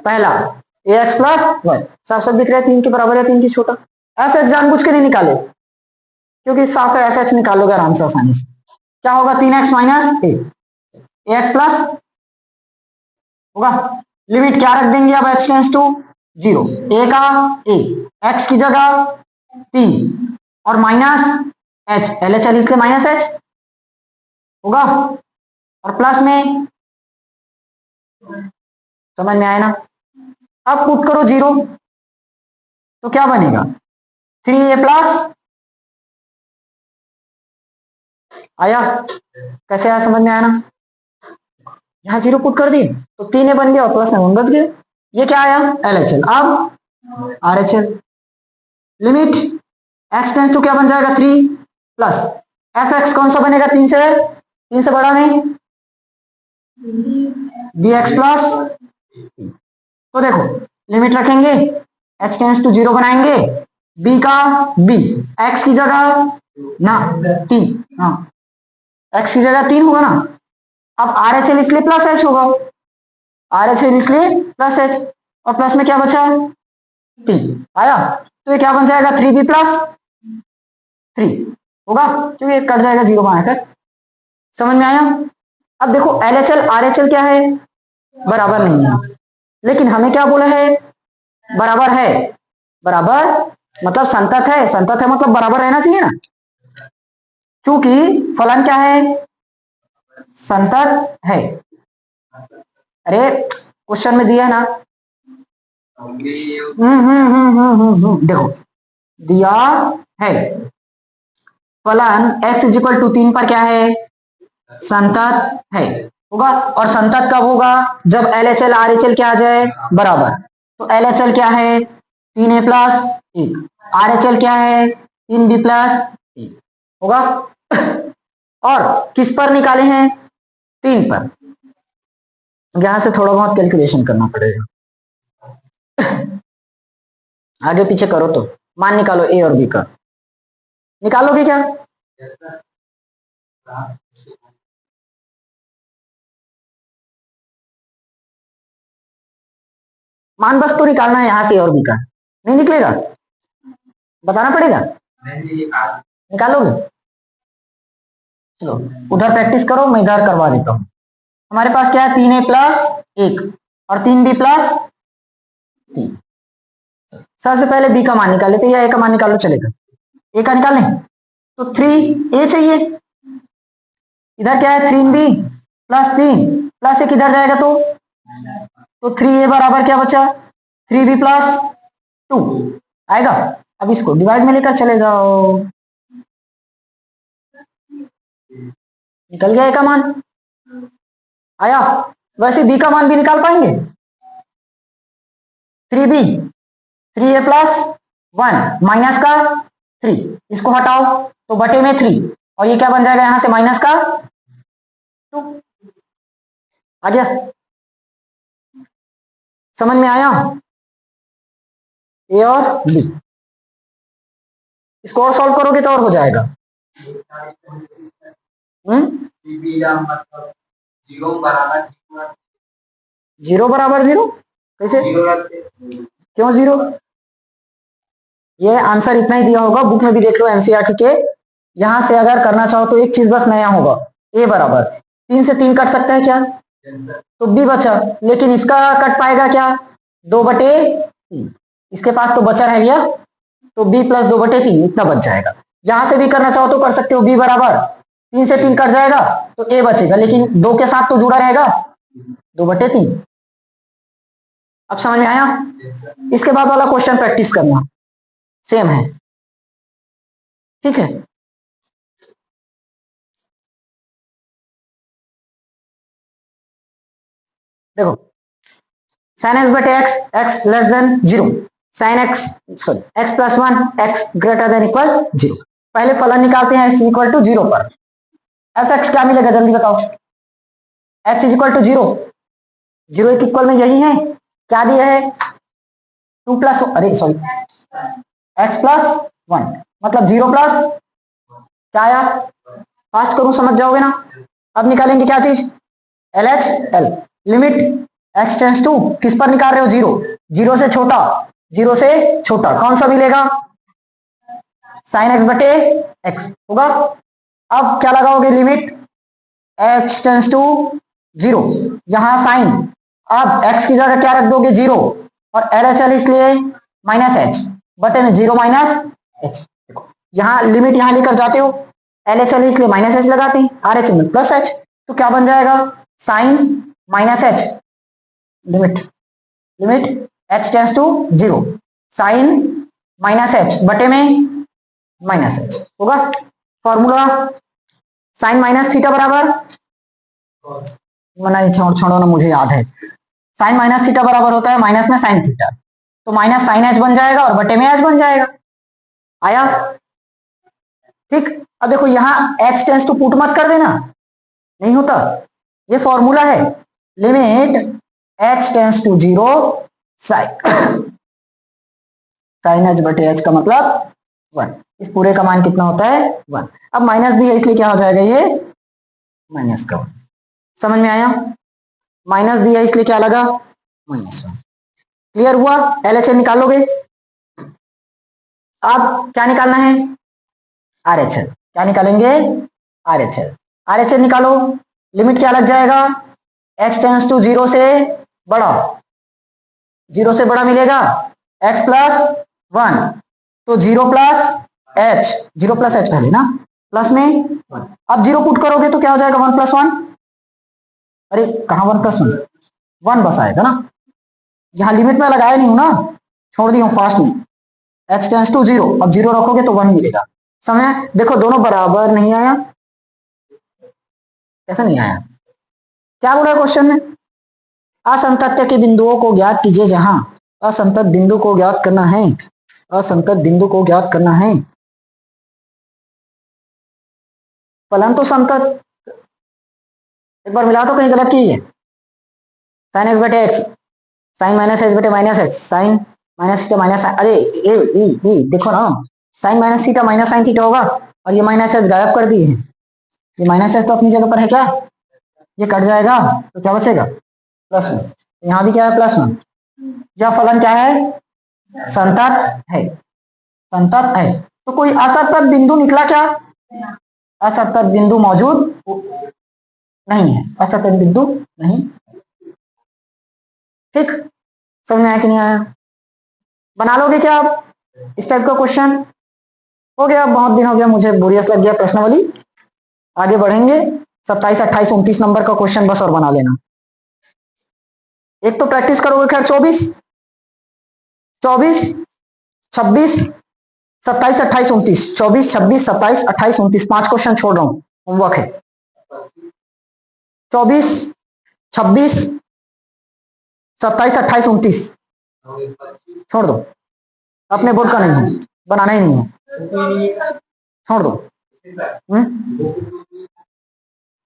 पहला ए एक्स प्लस 1 साफ साफ दिख रहा है 3 के बराबर है, 3 की छोटा। एफ एक्स जानबूझ के नहीं निकाले क्योंकि साफ है, एफ एक्स निकालोगे आराम से आसानी से। क्या होगा? 3x माइनस ए एक्स प्लस होगा। लिमिट क्या रख देंगे अब? x टेंस टू 0, ए का ए, x की जगह 3 और माइनस h, LHL इसलिए माइनस h होगा, और प्लस में, समझ में आया ना? अब पुट करो 0 तो क्या बनेगा? 3a प्लस, आया? कैसे आया? समझ में आया ना? यहाँ 0 पुट कर दिए तो 3a बन गया और प्लस में 1 बच गया। ये क्या आया? LHL। अब RHL limit x tends to क्या बन जाएगा? 3 प्लस एफ एक्स कौन सा बनेगा? 3 से बड़ा में बी एक्स प्लस। तो देखो लिमिट रखेंगे, x टेंस टू 0 बनाएंगे, b का b, x की जगह ना 3, हाँ x की जगह 3 होगा ना। अब RHL इसलिए प्लस h होगा, RHL इसलिए प्लस h, और प्लस में क्या बचा? 3 आया। तो ये क्या बन जाएगा? 3b प्लस 3 होगा, क्योंकि एक कट जाएगा 0 बनाकर। समझ में आया? अब देखो LHL RHL क्या है? बराबर नहीं है, लेकिन हमें क्या बोला है? बराबर है। बराबर मतलब संतत है, संतत है मतलब बराबर रहना चाहिए ना, क्योंकि फलन क्या है? संतत है। अरे क्वेश्चन में दिया ना, देखो दिया है फलन x इज इक्वल टू 3 पर क्या है? संतत है होगा। और संतत कब होगा? जब LHL RHL क्या आ जाए? बराबर। तो LHL क्या है 3A प्लस 1, RHL क्या है 3B प्लस 1 होगा। और किस पर निकाले हैं 3 पर, यहां से थोड़ा बहुत कैलकुलेशन करना पड़ेगा। आगे पीछे करो तो मान निकालो A और B का, निकालोगे क्या? मान बस तो निकालना है यहां से A और B का, नहीं निकलेगा बताना पड़ेगा। निकालोगे? चलो उधर प्रैक्टिस करो, मैं इधर करवा देता हूं। हमारे पास क्या है 3A प्लस 1 और 3B प्लस 3। सबसे पहले B का मान निकाल लेते, या A का मान निकालो चलेगा। A का निकाल लें तो 3A चाहिए, इधर क्या है 3B प्लस 3 प्लस 1 इधर जाएगा तो 3A बराबर क्या बचा 3B प्लस 2 आएगा। अब इसको डिवाइड में लेकर चले जाओ, निकल गया A का मान आया। वैसे B का मान भी निकाल पाएंगे 3B 3A प्लस 1 माइनस का 3, इसको हटाओ तो बटे में 3 और ये क्या बन जाएगा यहां से माइनस का 2 आ गया। समझ में आया A और B। इसको और सॉल्व करोगे तो और हो जाएगा। जीरो बराबर जीरो कैसे, क्यों जीरो? ये आंसर इतना ही दिया होगा, बुक में भी देख लो एनसीईआरटी के। यहां से अगर करना चाहो तो एक चीज बस नया होगा, A बराबर 3 से 3 कट सकता है क्या, तो B बचा, लेकिन इसका कट पाएगा क्या 2/3, इसके पास तो बचा रह गया तो B प्लस 2/3 इतना बच जाएगा। यहां से भी करना चाहो तो कर सकते हो, B बराबर 3 से 3 कट जाएगा तो A बचेगा, लेकिन 2 के साथ तो जुड़ा रहेगा 2/3। अब समझ में आया? इसके बाद वाला क्वेश्चन प्रैक्टिस करना, सेम है, ठीक है। देखो साइन एक्स बटे x, x less than 0, sine x sorry x plus 1 x greater than equal 0। पहले फलन निकालते हैं एक्स इक्वल टू 0 पर। एफ एक्स क्या मिलेगा जल्दी बताओ, एक्स इज इक्वल टू 0, 0 के इक्वल में यही है, क्या दिया है 2 प्लस अरे सॉरी एक्स प्लस 1 मतलब 0 प्लस क्या आया, फास्ट करूं समझ जाओगे ना। अब निकालेंगे क्या चीज LHL, limit x tends to किस पर निकाल रहे हो 0, 0 से छोटा, 0 से छोटा कौन सा मिलेगा साइन एक्स बटे एक्स होगा। अब क्या लगाओगे लिमिट x टेंस टू 0, यहां साइन, अब x की जगह क्या रख दोगे 0 और LHL इसलिए माइनस एच बटे में 0 माइनस एच। यहां लिमिट यहां लेकर जाते हो, LHL इसलिए माइनस एच लगाते हैं, RH में प्लस एच, तो क्या बन जाएगा sine minus H, limit x tends to 0 sine minus H बटे में माइनस एच होगा। फॉर्मूला साइन माइनस थीटा बराबर, मना छोड़ो ना मुझे याद है, साइन माइनस थीटा बराबर होता है माइनस में साइन थीटा, तो माइनस साइन एच बन जाएगा और बटे में एच बन जाएगा। आया ठीक। अब देखो यहां एच टेंस टू पुट मत कर देना, नहीं होता, ये फॉर्मूला है limit H tends to 0 sine H बटे एच का मतलब 1, इस पूरे का मान कितना होता है 1। अब माइनस दिया इसलिए क्या हो जाएगा ये माइनस का 1, समझ में आया, माइनस दिया इसलिए क्या लगा -1। क्लियर हुआ? LHL निकालोगे, अब क्या निकालना है RHL, क्या निकालेंगे RHL निकालो, लिमिट क्या लग जाएगा x टेंस टू 0 से बड़ा, 0 से बड़ा मिलेगा x प्लस 1, तो 0 प्लस h, 0 प्लस h पहले ना प्लस में 1, अब 0 पुट करोगे तो क्या हो जाएगा 1 प्लस 1, अरे कहां 1 प्लस 1 बस आएगा ना, यहां लिमिट में लगाया नहीं हूं ना, छोड़ दी हूं फास्ट में, x टेंस टू 0, अब 0 रखोगे तो 1 मिलेगा। समझ? देखो दोनों बराबर नहीं आया, कैसा नहीं आया, क्या बोला क्वेश्चन में, असंतत्य के बिंदुओं को ज्ञात कीजिए जहां असंतत बिंदु को ज्ञात करना है, असंतत बिंदु को ज्ञात करना है। फलन तो संतत, एक बार मिला तो कहीं गलत की है। साइन एक्स बटे एक्स, साइन माइनस एक्स बटे minus x, sine minus theta minus, अरे ये देखो ना, sine minus theta minus sine theta होगा, और ये माइनस एक्स गायब कर दिए हैं। ये माइनस एक्स तो अपनी जगह पर है क्या, ये कट जाएगा तो क्या बचेगा, प्लस वन। यहाँ भी क्या है, प्लस वन। यह फलन क्या है, संतत है, संतत है। तो कोई असंतत बिंदु निकला क्या, असंतत बिंदु मौजूद नहीं है, असंतत बिंदु नहीं। ठीक, समझ में आया कि नहीं आया, बना लोगे क्या आप इस टाइप का क्वेश्चन। हो गया, बहुत दिन हो गया, मुझे बोरियस लग गया प्रश्नावली। आगे बढ़ेंगे, 27, 28, 29 नंबर का क्वेश्चन बस और बना लेना। एक तो प्रैक्टिस करोगे खैर 24, 26, 27, 28, 29, 24, 26, 27, 28, 29, 5 क्वेश्चन छोड़ रहा हूं, होमवर्क है। 24, 26, 27, 28, 29 छोड़ दो, अपने बोर्ड का नहीं है, बनाना ही नहीं है, छोड़ दो।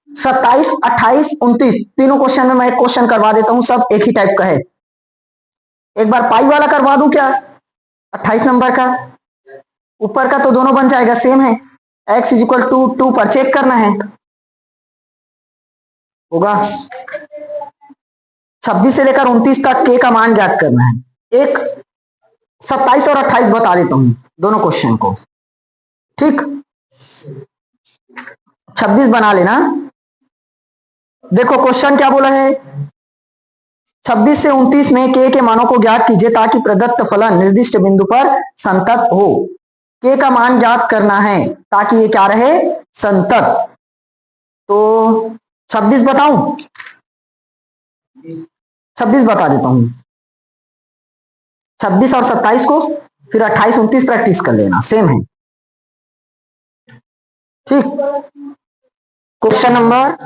27, 28, 29 तीनों क्वेश्चन में मैं एक क्वेश्चन करवा देता हूं, सब एक ही टाइप का है। एक बार पाई वाला करवा दूं क्या, 28 नंबर का, ऊपर का तो दोनों बन जाएगा, सेम है, x इज इक्वल टू 2 पर चेक करना है, होगा। 26 से लेकर 29 तक k का मान ज्ञात करना है। एक 27 और 28 बता देता हूं दोनों क्वेश्चन को, ठीक। 26 बना लेना, देखो क्वेश्चन क्या बोला है, 26 से 29 में k के मानों को ज्ञात कीजिए ताकि प्रदत्त फलन निर्दिष्ट बिंदु पर संतत हो। k का मान ज्ञात करना है ताकि ये क्या रहे, संतत। तो 26 बताऊं, 26 बता देता हूं, 26 और 27 को, फिर 28, 29 प्रैक्टिस कर लेना, सेम है, ठीक। Question number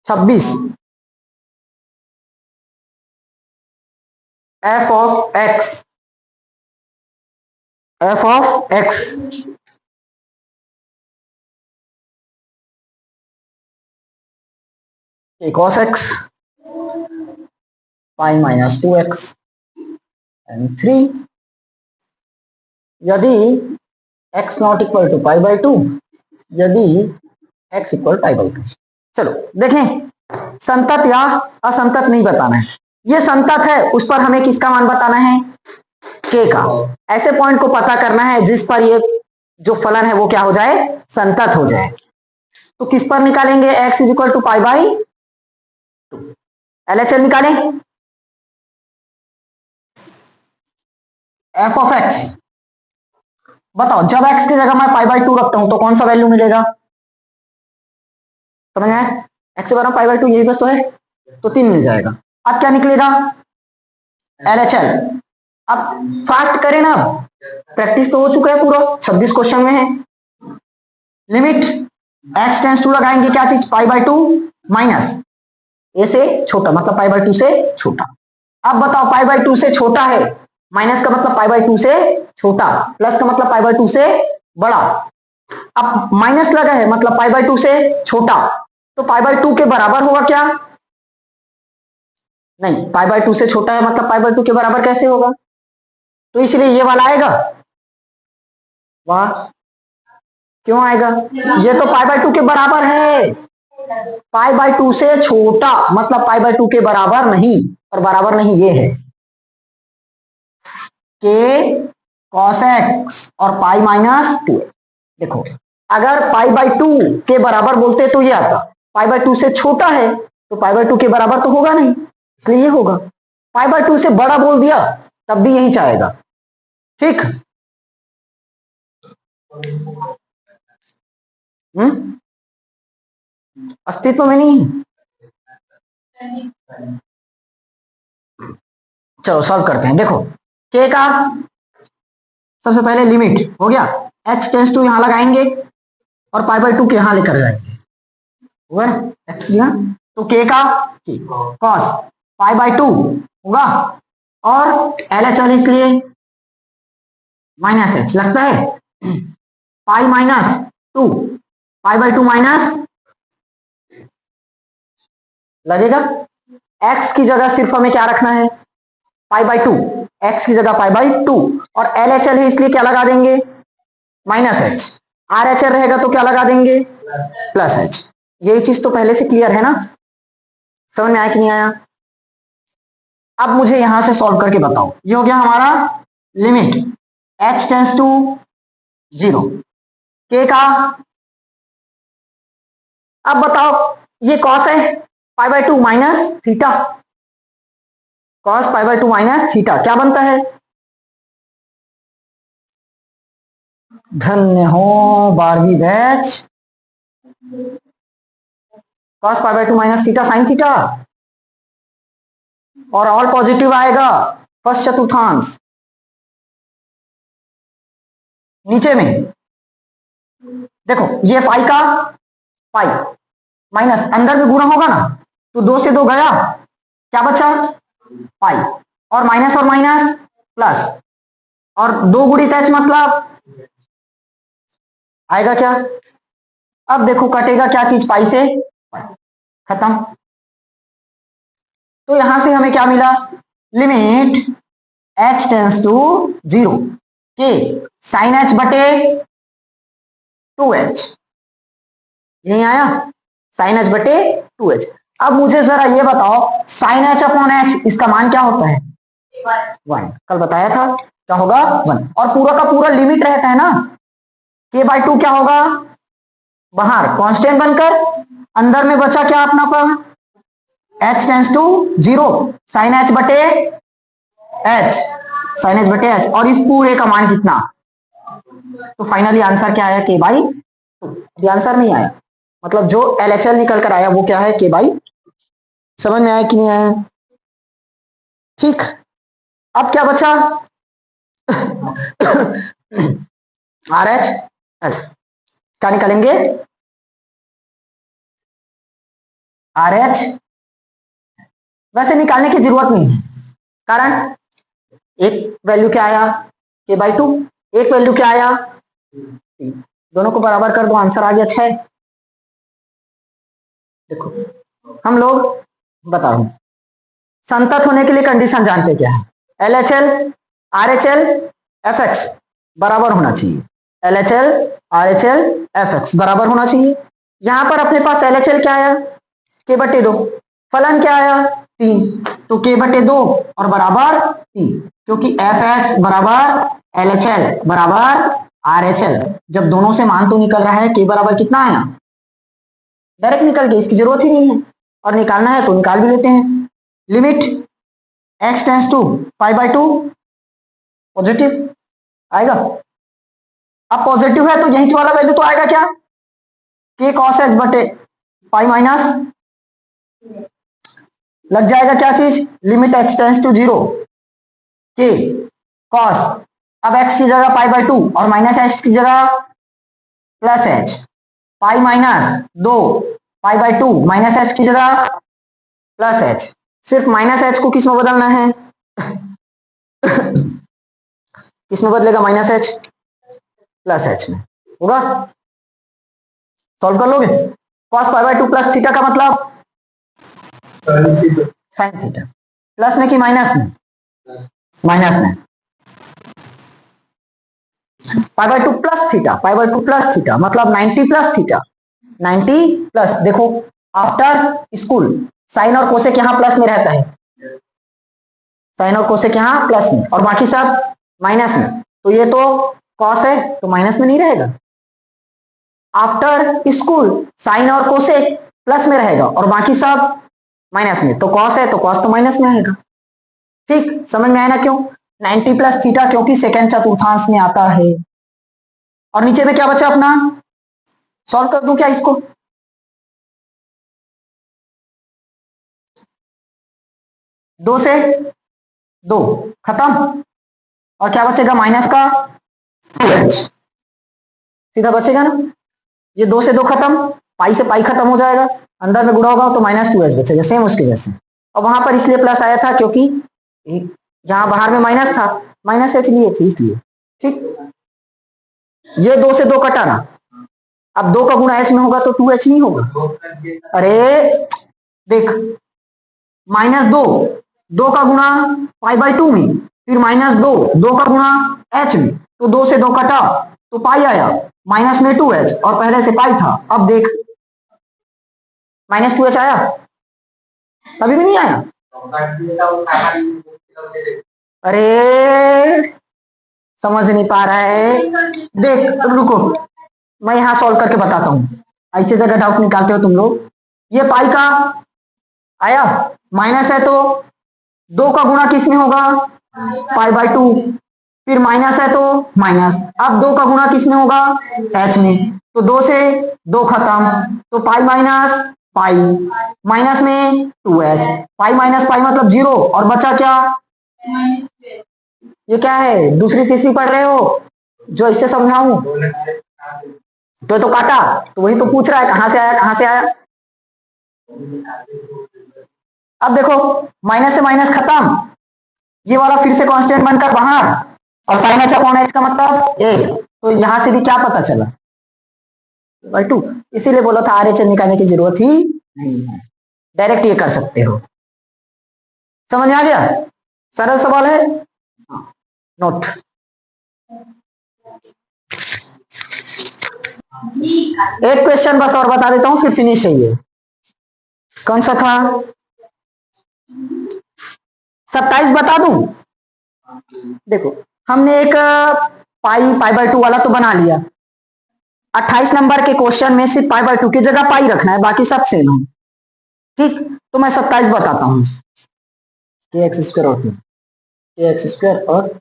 26, f of x, f of x cos x pi minus 2x and 3, यदि x not equal to pi by 2, यदि x इक्वल पाई बाई 2। चलो देखें, संतत या असंतत नहीं बताना है, ये संतत है उस पर हमें किसका मान बताना है, k का। ऐसे पॉइंट को पता करना है जिस पर ये जो फलन है वो क्या हो जाए, संतत हो जाए। तो किस पर निकालेंगे, x is equal to pi by 2, LHS निकालें, f ऑफ x, बताओ जब x की जगह मैं पाई बाई 2 रखता हूं तो कौन सा वैल्यू मिलेगा, समझ में, x से बराबर पाई बाई 2 यही बस तो है, तो 3 मिल जाएगा। अब क्या निकलेगा, LHL। अब फास्ट करें ना, प्रैक्टिस तो हो चुका है पूरा, 26 क्वेश्चन में है। लिमिट x टेंस टू लगाएंगे, क्या चीज, पाई बाई 2 माइनस a से छोटा, मतलब पाई बाई 2 से छोटा। अब बताओ पाई बाई 2 से छोटा है, माइनस का मतलब पाई बाई 2 से छोटा, प्लस का मतलब पाई बाई 2 से बड़ा। अब माइनस लगा है मतलब पाई बाई 2 से छोटा, तो पाई बाई 2 के बराबर होगा क्या, नहीं, पाई बाई 2 से छोटा है मतलब पाई बाई 2 के बराबर कैसे होगा, तो इसलिए ये वाला आएगा, वाह क्यों आएगा, ये तो पाई बाई 2 के बराबर है, पाई बाई 2 से छोटा मतलब पाई बाई 2 के बराबर नहीं, और बराबर नहीं ये है, के कॉस एक्स और पाई माइनस 2। देखो अगर पाई बाई 2 के बराबर बोलते तो ये आता, पाई बाई 2 से छोटा है तो पाई बाई 2 के बराबर तो होगा नहीं, इसलिए ये होगा। पाई बाई 2 से बड़ा बोल दिया तब भी यही चाहेगा, ठीक। अस्तित्व में नहीं है, चलो सॉल्व करते हैं। देखो के का सबसे पहले लिमिट हो गया, x टेंस टू यहां लगाएंगे और पाई बाई 2 के यहां लेकर जाएंगे, हुआ x, तो के का कॉस पाई बाई 2 होगा, और LHL इसलिए माइनस एच लगता है, pi minus 2, pi by 2 minus लगेगा। x की जगह सिर्फ हमें क्या रखना है, पाई बाई 2, x की जगह पाई बाई 2, और LHL है इसलिए क्या लगा देंगे, माइनस एच। RHL रहेगा तो क्या लगा देंगे, प्लस एच। यही चीज तो पहले से क्लियर है ना, समझ में आया कि नहीं आया। अब मुझे यहां से सॉल्व करके बताओ, ये हो गया हमारा limit h tends to 0 k का। अब बताओ ये कॉस है pi by 2 minus theta, cos pi by 2 minus theta क्या बनता है, धन्य हो 12वीं batch, cos pi by 2 minus theta sine theta, और ऑल पॉजिटिव आएगा फर्स्ट चतुर्थांश नीचे में। देखो ये पाई का पाई माइनस अंदर में गुणा होगा ना, तो 2 से 2 गया, क्या बचा पाई, और माइनस प्लस, और 2 गुणित h मतलब आएगा क्या। अब देखो कटेगा क्या चीज, पाई से खत्म। तो यहां से हमें क्या मिला, लिमिट h टेंस टू 0 के साइन h बटे 2h, यही आया साइन h बटे 2h। अब मुझे जरा ये बताओ साइन h अपॉन h इसका मान क्या होता है, 1, कल बताया था क्या होगा 1, और पूरा का पूरा लिमिट रहता है ना, k बाई 2 क्या होगा, बाहर कांस्टेंट बनकर, अंदर में बचा क्या अपना पर h tends to 0 sine h बटे h, साइन h बटे h, और इस पूरे का मान कितना, तो फाइनली आंसर क्या आया k बाई 2। ये आंसर नहीं आया, मतलब जो LHL निकल कर आया वो क्या है k बाई, समझ में आया कि नहीं आया। ठीक, अब क्या बचा RHL क्या निकालेंगे, RH वैसे निकालने की जरूरत नहीं है, कारण एक वैल्यू क्या आया k बाई 2, एक वैल्यू क्या आया, दोनों को बराबर कर दो आंसर आ गया 6। देखो हम लोग बता रहा हूं, संतत होने के लिए कंडीशन जानते क्या है, LHL RHL FX बराबर होना चाहिए, LHL RHL FX बराबर होना चाहिए। यहां पर अपने पास LHL क्या आया k बटे 2, फलन क्या आया 3, तो k बटे 2 और बराबर 3, क्योंकि FX बराबर LHL बराबर RHL, जब दोनों से मान तो निकल रहा है k बराबर कितना आया, डायरेक्ट निकल गया, इसकी जरूरत ही नहीं है, और निकालना है तो निकाल भी लेते हैं। Limit x tends to pi by 2 positive आएगा, अब पॉजिटिव है तो यही वाला वैल्यू तो आएगा क्या, k cos x बटे पाई माइनस लग जाएगा क्या चीज, limit h tends to 0 k cos, अब x की जगह पाई बाई 2 और माइनस x की जगह plus h, pi minus 2 pi by 2 minus h की जगह प्लस h, सिर्फ माइनस h को किस में बदलना है किस में बदलेगा, माइनस h प्लस h में होगा, सॉल्व कर लोगे। cos pi by 2 plus theta का मतलब साइन थीटा, प्लस में कि माइनस में, माइनस में, पाई by 2 plus theta, pi by 2 plus theta मतलब 90 प्लस थीटा, 90 प्लस, देखो आफ्टर स्कूल साइन और कोसेक यहां प्लस में रहता है, साइन और कोसेक यहां प्लस में और बाकी सब माइनस में, तो ये तो कॉस है तो माइनस में नहीं रहेगा। आफ्टर स्कूल साइन और कोसेक प्लस में रहेगा और बाकी सब माइनस में, तो कॉस है तो कॉस तो माइनस में आएगा। ठीक, समझ में आया ना क्यों, 90 प्लस थीटा क्योंकि सेकेंड चतुर्थांश में आता है। और नीचे में क्या बचा अपना, सॉल्व कर दूं क्या इसको, दो से 2 खत्म, और क्या बचेगा माइनस का 2h सीधा बचेगा ना, ये 2 से 2 खत्म, पाई से पाई खत्म हो जाएगा, अंदर में गुणा होगा तो माइनस 2h बचेगा, सेम उसके जैसे। और वहां पर इसलिए प्लस आया था क्योंकि एक जहां बाहर में माइनस था, माइनस एच लिए थे इसलिए। ठीक, ये 2 से 2 कटा ना, अब 2 का गुणा एच में होगा तो 2h नहीं होगा। अरे देख, -2, 2 का गुणा π/2 में, फिर -2 का गुणा h में, तो 2 से 2 कटा तो पाई आया, माइनस में 2h और पहले से पाई था। अब देख -2h आया, अभी भी नहीं आया। अरे समझ नहीं पा रहा है, देख रुको मैं यहां सॉल्व करके बताता हूं, ऐसे जगह डाउट निकालते हो तुम लोग। ये पाई का आया, माइनस है तो 2 का गुणा किस में होगा, π/2, फिर माइनस है तो माइनस, अब 2 का गुणा किस में होगा, h में, तो 2 से 2 खत्म, तो पाई माइनस पाई, माइनस में 2h, पाई माइनस पाई मतलब 0, और बचा क्या, ये क्या है, दूसरी तीसरी पढ़ रहे हो जो इससे समझाऊं, तो काटा, तो वही तो पूछ रहा है कहां से आया कहां से आया। अब देखो माइनस से माइनस खत्म, ये वाला फिर से कांस्टेंट बनकर बाहर, और साइन h अपॉन h का मतलब 1, तो यहां से भी क्या पता चला, /2, इसीलिए बोला था RHS निकालने की जरूरत ही नहीं है, डायरेक्ट ये कर सकते हो। समझ में आ गया, सरल सवाल है, नोट। एक क्वेश्चन बस और बता देता हूं फिर फिनिश है ये। कौन सा था, 27 बता दूं। देखो हमने एक π/2 वाला तो बना लिया, 28 नंबर के क्वेश्चन में सिर्फ π/2 की जगह पाई रखना है, बाकी सब सेम है। ठीक, तो मैं 27 बताता हूं, kx² होती है, kx² और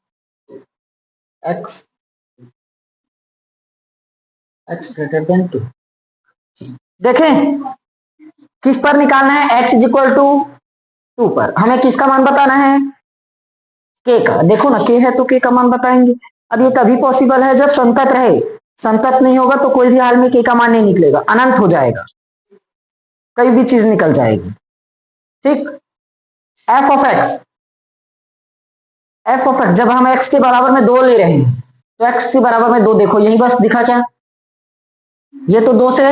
x greater than 2। देखें किस पर निकालना है, x = 2 पर, हमें किसका मान बताना है, k का। देखो ना k है तो k का मान बताएंगे। अब ये तभी पॉसिबल है जब संतत रहे, संतत नहीं होगा तो कोई भी हाल में k का मान नहीं निकलेगा, अनंत हो जाएगा, कई भी चीज निकल जाएगी। ठीक, f ऑफ x जब हम x के बराबर में 2 ले रहे हैं, तो x के बराबर में 2, देखो यही बस दिखा क्या, ये तो 2 से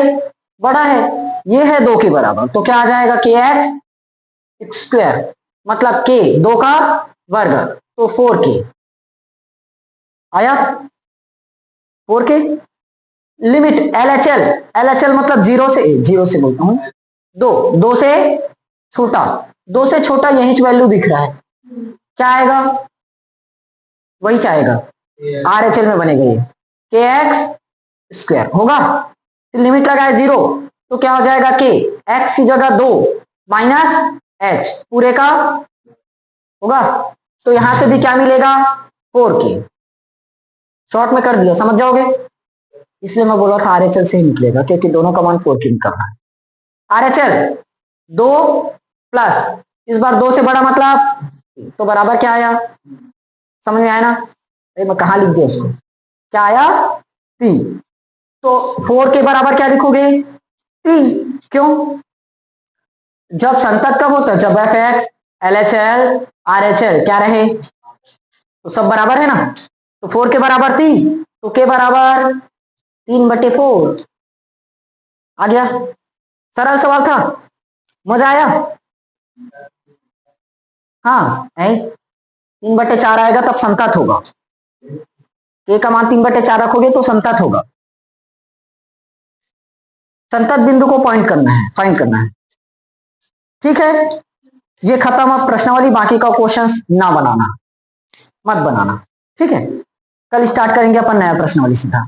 बड़ा है, ये है 2 के बराबर, तो क्या आ जाएगा, kx², मतलब k 2 का वर्ग, तो 4k आया, 4k। लिमिट LHL मतलब 0 से बोलता हूं, 2 से छोटा, 2 से छोटा यही वैल्यू दिख रहा है, क्या आएगा, वही चाहेगा, RHL में बनेगा ये, kx² होगा, फिर लिमिट लगा है 0, तो क्या हो जाएगा, k x की जगह 2 माइनस h पूरे का होगा, तो यहां से भी क्या मिलेगा, 4k। शॉर्ट में कर दिया, समझ जाओगे, इसलिए मैं बोला था RHL से ही निकलेगा, क्योंकि दोनों का मान 4k निकलना है। RHL 2 प्लस, इस बार 2 से बड़ा मतलब, तो बराबर क्या आया, समझ में आया ना, अरे मैं कहां लिख दिया उसको, क्या आया, 3, तो 4 के बराबर क्या लिखोगे, 3, क्यों, जब संतत कब होता है, जब fx LHL RHL क्या रहे, तो सब बराबर है ना, तो 4 के बराबर 3, तो k बराबर 3/4 आ गया। सरल सवाल था, मजा आया, हाँ है, 3/4 आएगा तब संतत होगा, k का मान 3/4 रखोगे तो संतत होगा, संतत बिंदु को फाइंड करना है। ठीक है, ये खत्म, अब प्रश्नावली, बाकी का क्वेश्चंस ना बनाना, मत बनाना, ठीक है, कल स्टार्ट करेंगे अपन नया प्रश्नावली सीधा।